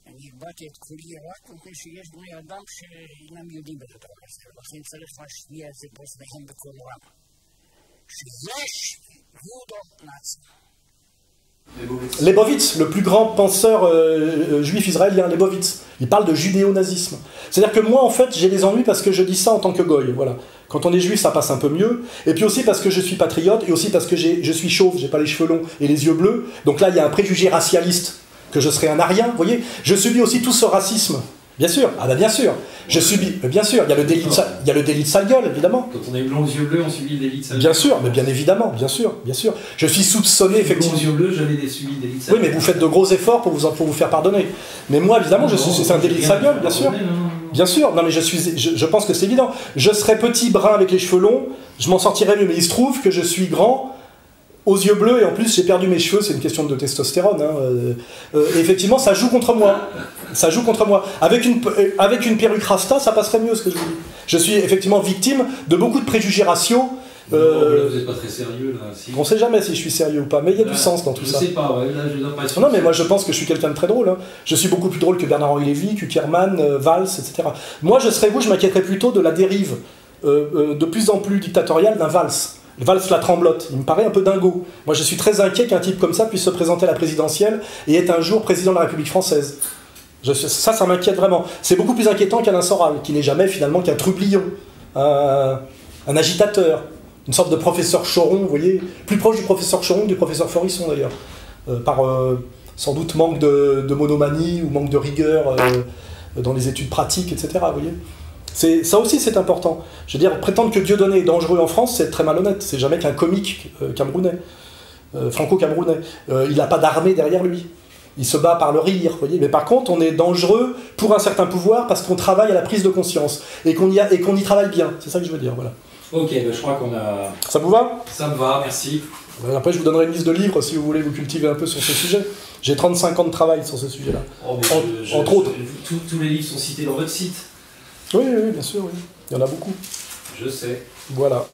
אני באתי את כולי רק מפני שיש בני אדם שאינם יודעים את הדבר הזה, ולכן צריך להשמיע את זה באוזניהם בקול רם. שיש יודו-נאצים. Leibovitz, le plus grand penseur juif israélien, Leibovitz, il parle de judéo-nazisme. C'est-à-dire que moi, en fait, j'ai des ennuis parce que je dis ça en tant que goy, voilà. Quand on est juif, ça passe un peu mieux. Et puis aussi parce que je suis patriote, et aussi parce que je suis chauve, j'ai pas les cheveux longs et les yeux bleus. Donc là, il y a un préjugé racialiste que je serais un arien, vous voyez. Je subis aussi tout ce racisme. Bien sûr, ah bah bien sûr, je subis, bien sûr, il y a le délit de sale gueule, évidemment. Quand on est blond aux yeux bleus, on subit le délit de sale gueule. Bien sûr, mais bien évidemment, bien sûr. Je suis soupçonné, effectivement. Blond aux yeux bleus, j'avais subi le délit de sale gueule. Oui, mais vous faites de gros efforts pour vous faire pardonner. Mais moi, évidemment, c'est un délit de sale gueule, bien sûr. Bien sûr, non mais je pense que c'est évident. Je serais petit, brun avec les cheveux longs, je m'en sortirais mieux, mais il se trouve que je suis grand, aux yeux bleus, et en plus j'ai perdu mes cheveux, c'est une question de testostérone. Hein. Et effectivement, ça joue contre moi. Ça joue contre moi. Avec une perruque rasta, ça passerait mieux, ce que je vous dis. Je suis effectivement victime de beaucoup de préjugés raciaux. Vous n'êtes pas très sérieux là. Si. On ne sait jamais si je suis sérieux ou pas, mais il y a du sens dans tout ça. Je ne sais pas, ouais, là je n'ai pas sûr. Non, mais moi je pense que je suis quelqu'un de très drôle. Hein. Je suis beaucoup plus drôle que Bernard-Henri Lévy, Kuckerman, Valls, etc. Moi je serais vous, je m'inquiéterais plutôt de la dérive de plus en plus dictatoriale d'un Valls. Valls la tremblote, il me paraît un peu dingo. Moi je suis très inquiet qu'un type comme ça puisse se présenter à la présidentielle et être un jour président de la République française. Ça m'inquiète vraiment. C'est beaucoup plus inquiétant qu'Alain Soral, qui n'est jamais finalement qu'un trublion, un agitateur. Une sorte de professeur Choron, vous voyez, plus proche du professeur Choron que du professeur Forisson d'ailleurs, par sans doute manque de monomanie ou manque de rigueur dans les études pratiques, etc. Vous voyez, ça aussi c'est important. Je veux dire, prétendre que Dieudonné est dangereux en France, c'est très malhonnête. C'est jamais qu'un comique camerounais, franco-camerounais. Il n'a pas d'armée derrière lui. Il se bat par le rire, vous voyez. Mais par contre, on est dangereux pour un certain pouvoir parce qu'on travaille à la prise de conscience et qu'on y travaille bien. C'est ça que je veux dire, voilà. Ok, je crois qu'on a... Ça vous va? Ça me va, merci. Après, je vous donnerai une liste de livres si vous voulez vous cultiver un peu sur ce sujet. J'ai 35 ans de travail sur ce sujet-là. Oh, entre autres. Tous les livres sont cités dans votre site. Oui, bien sûr, oui. Il y en a beaucoup. Je sais. Voilà.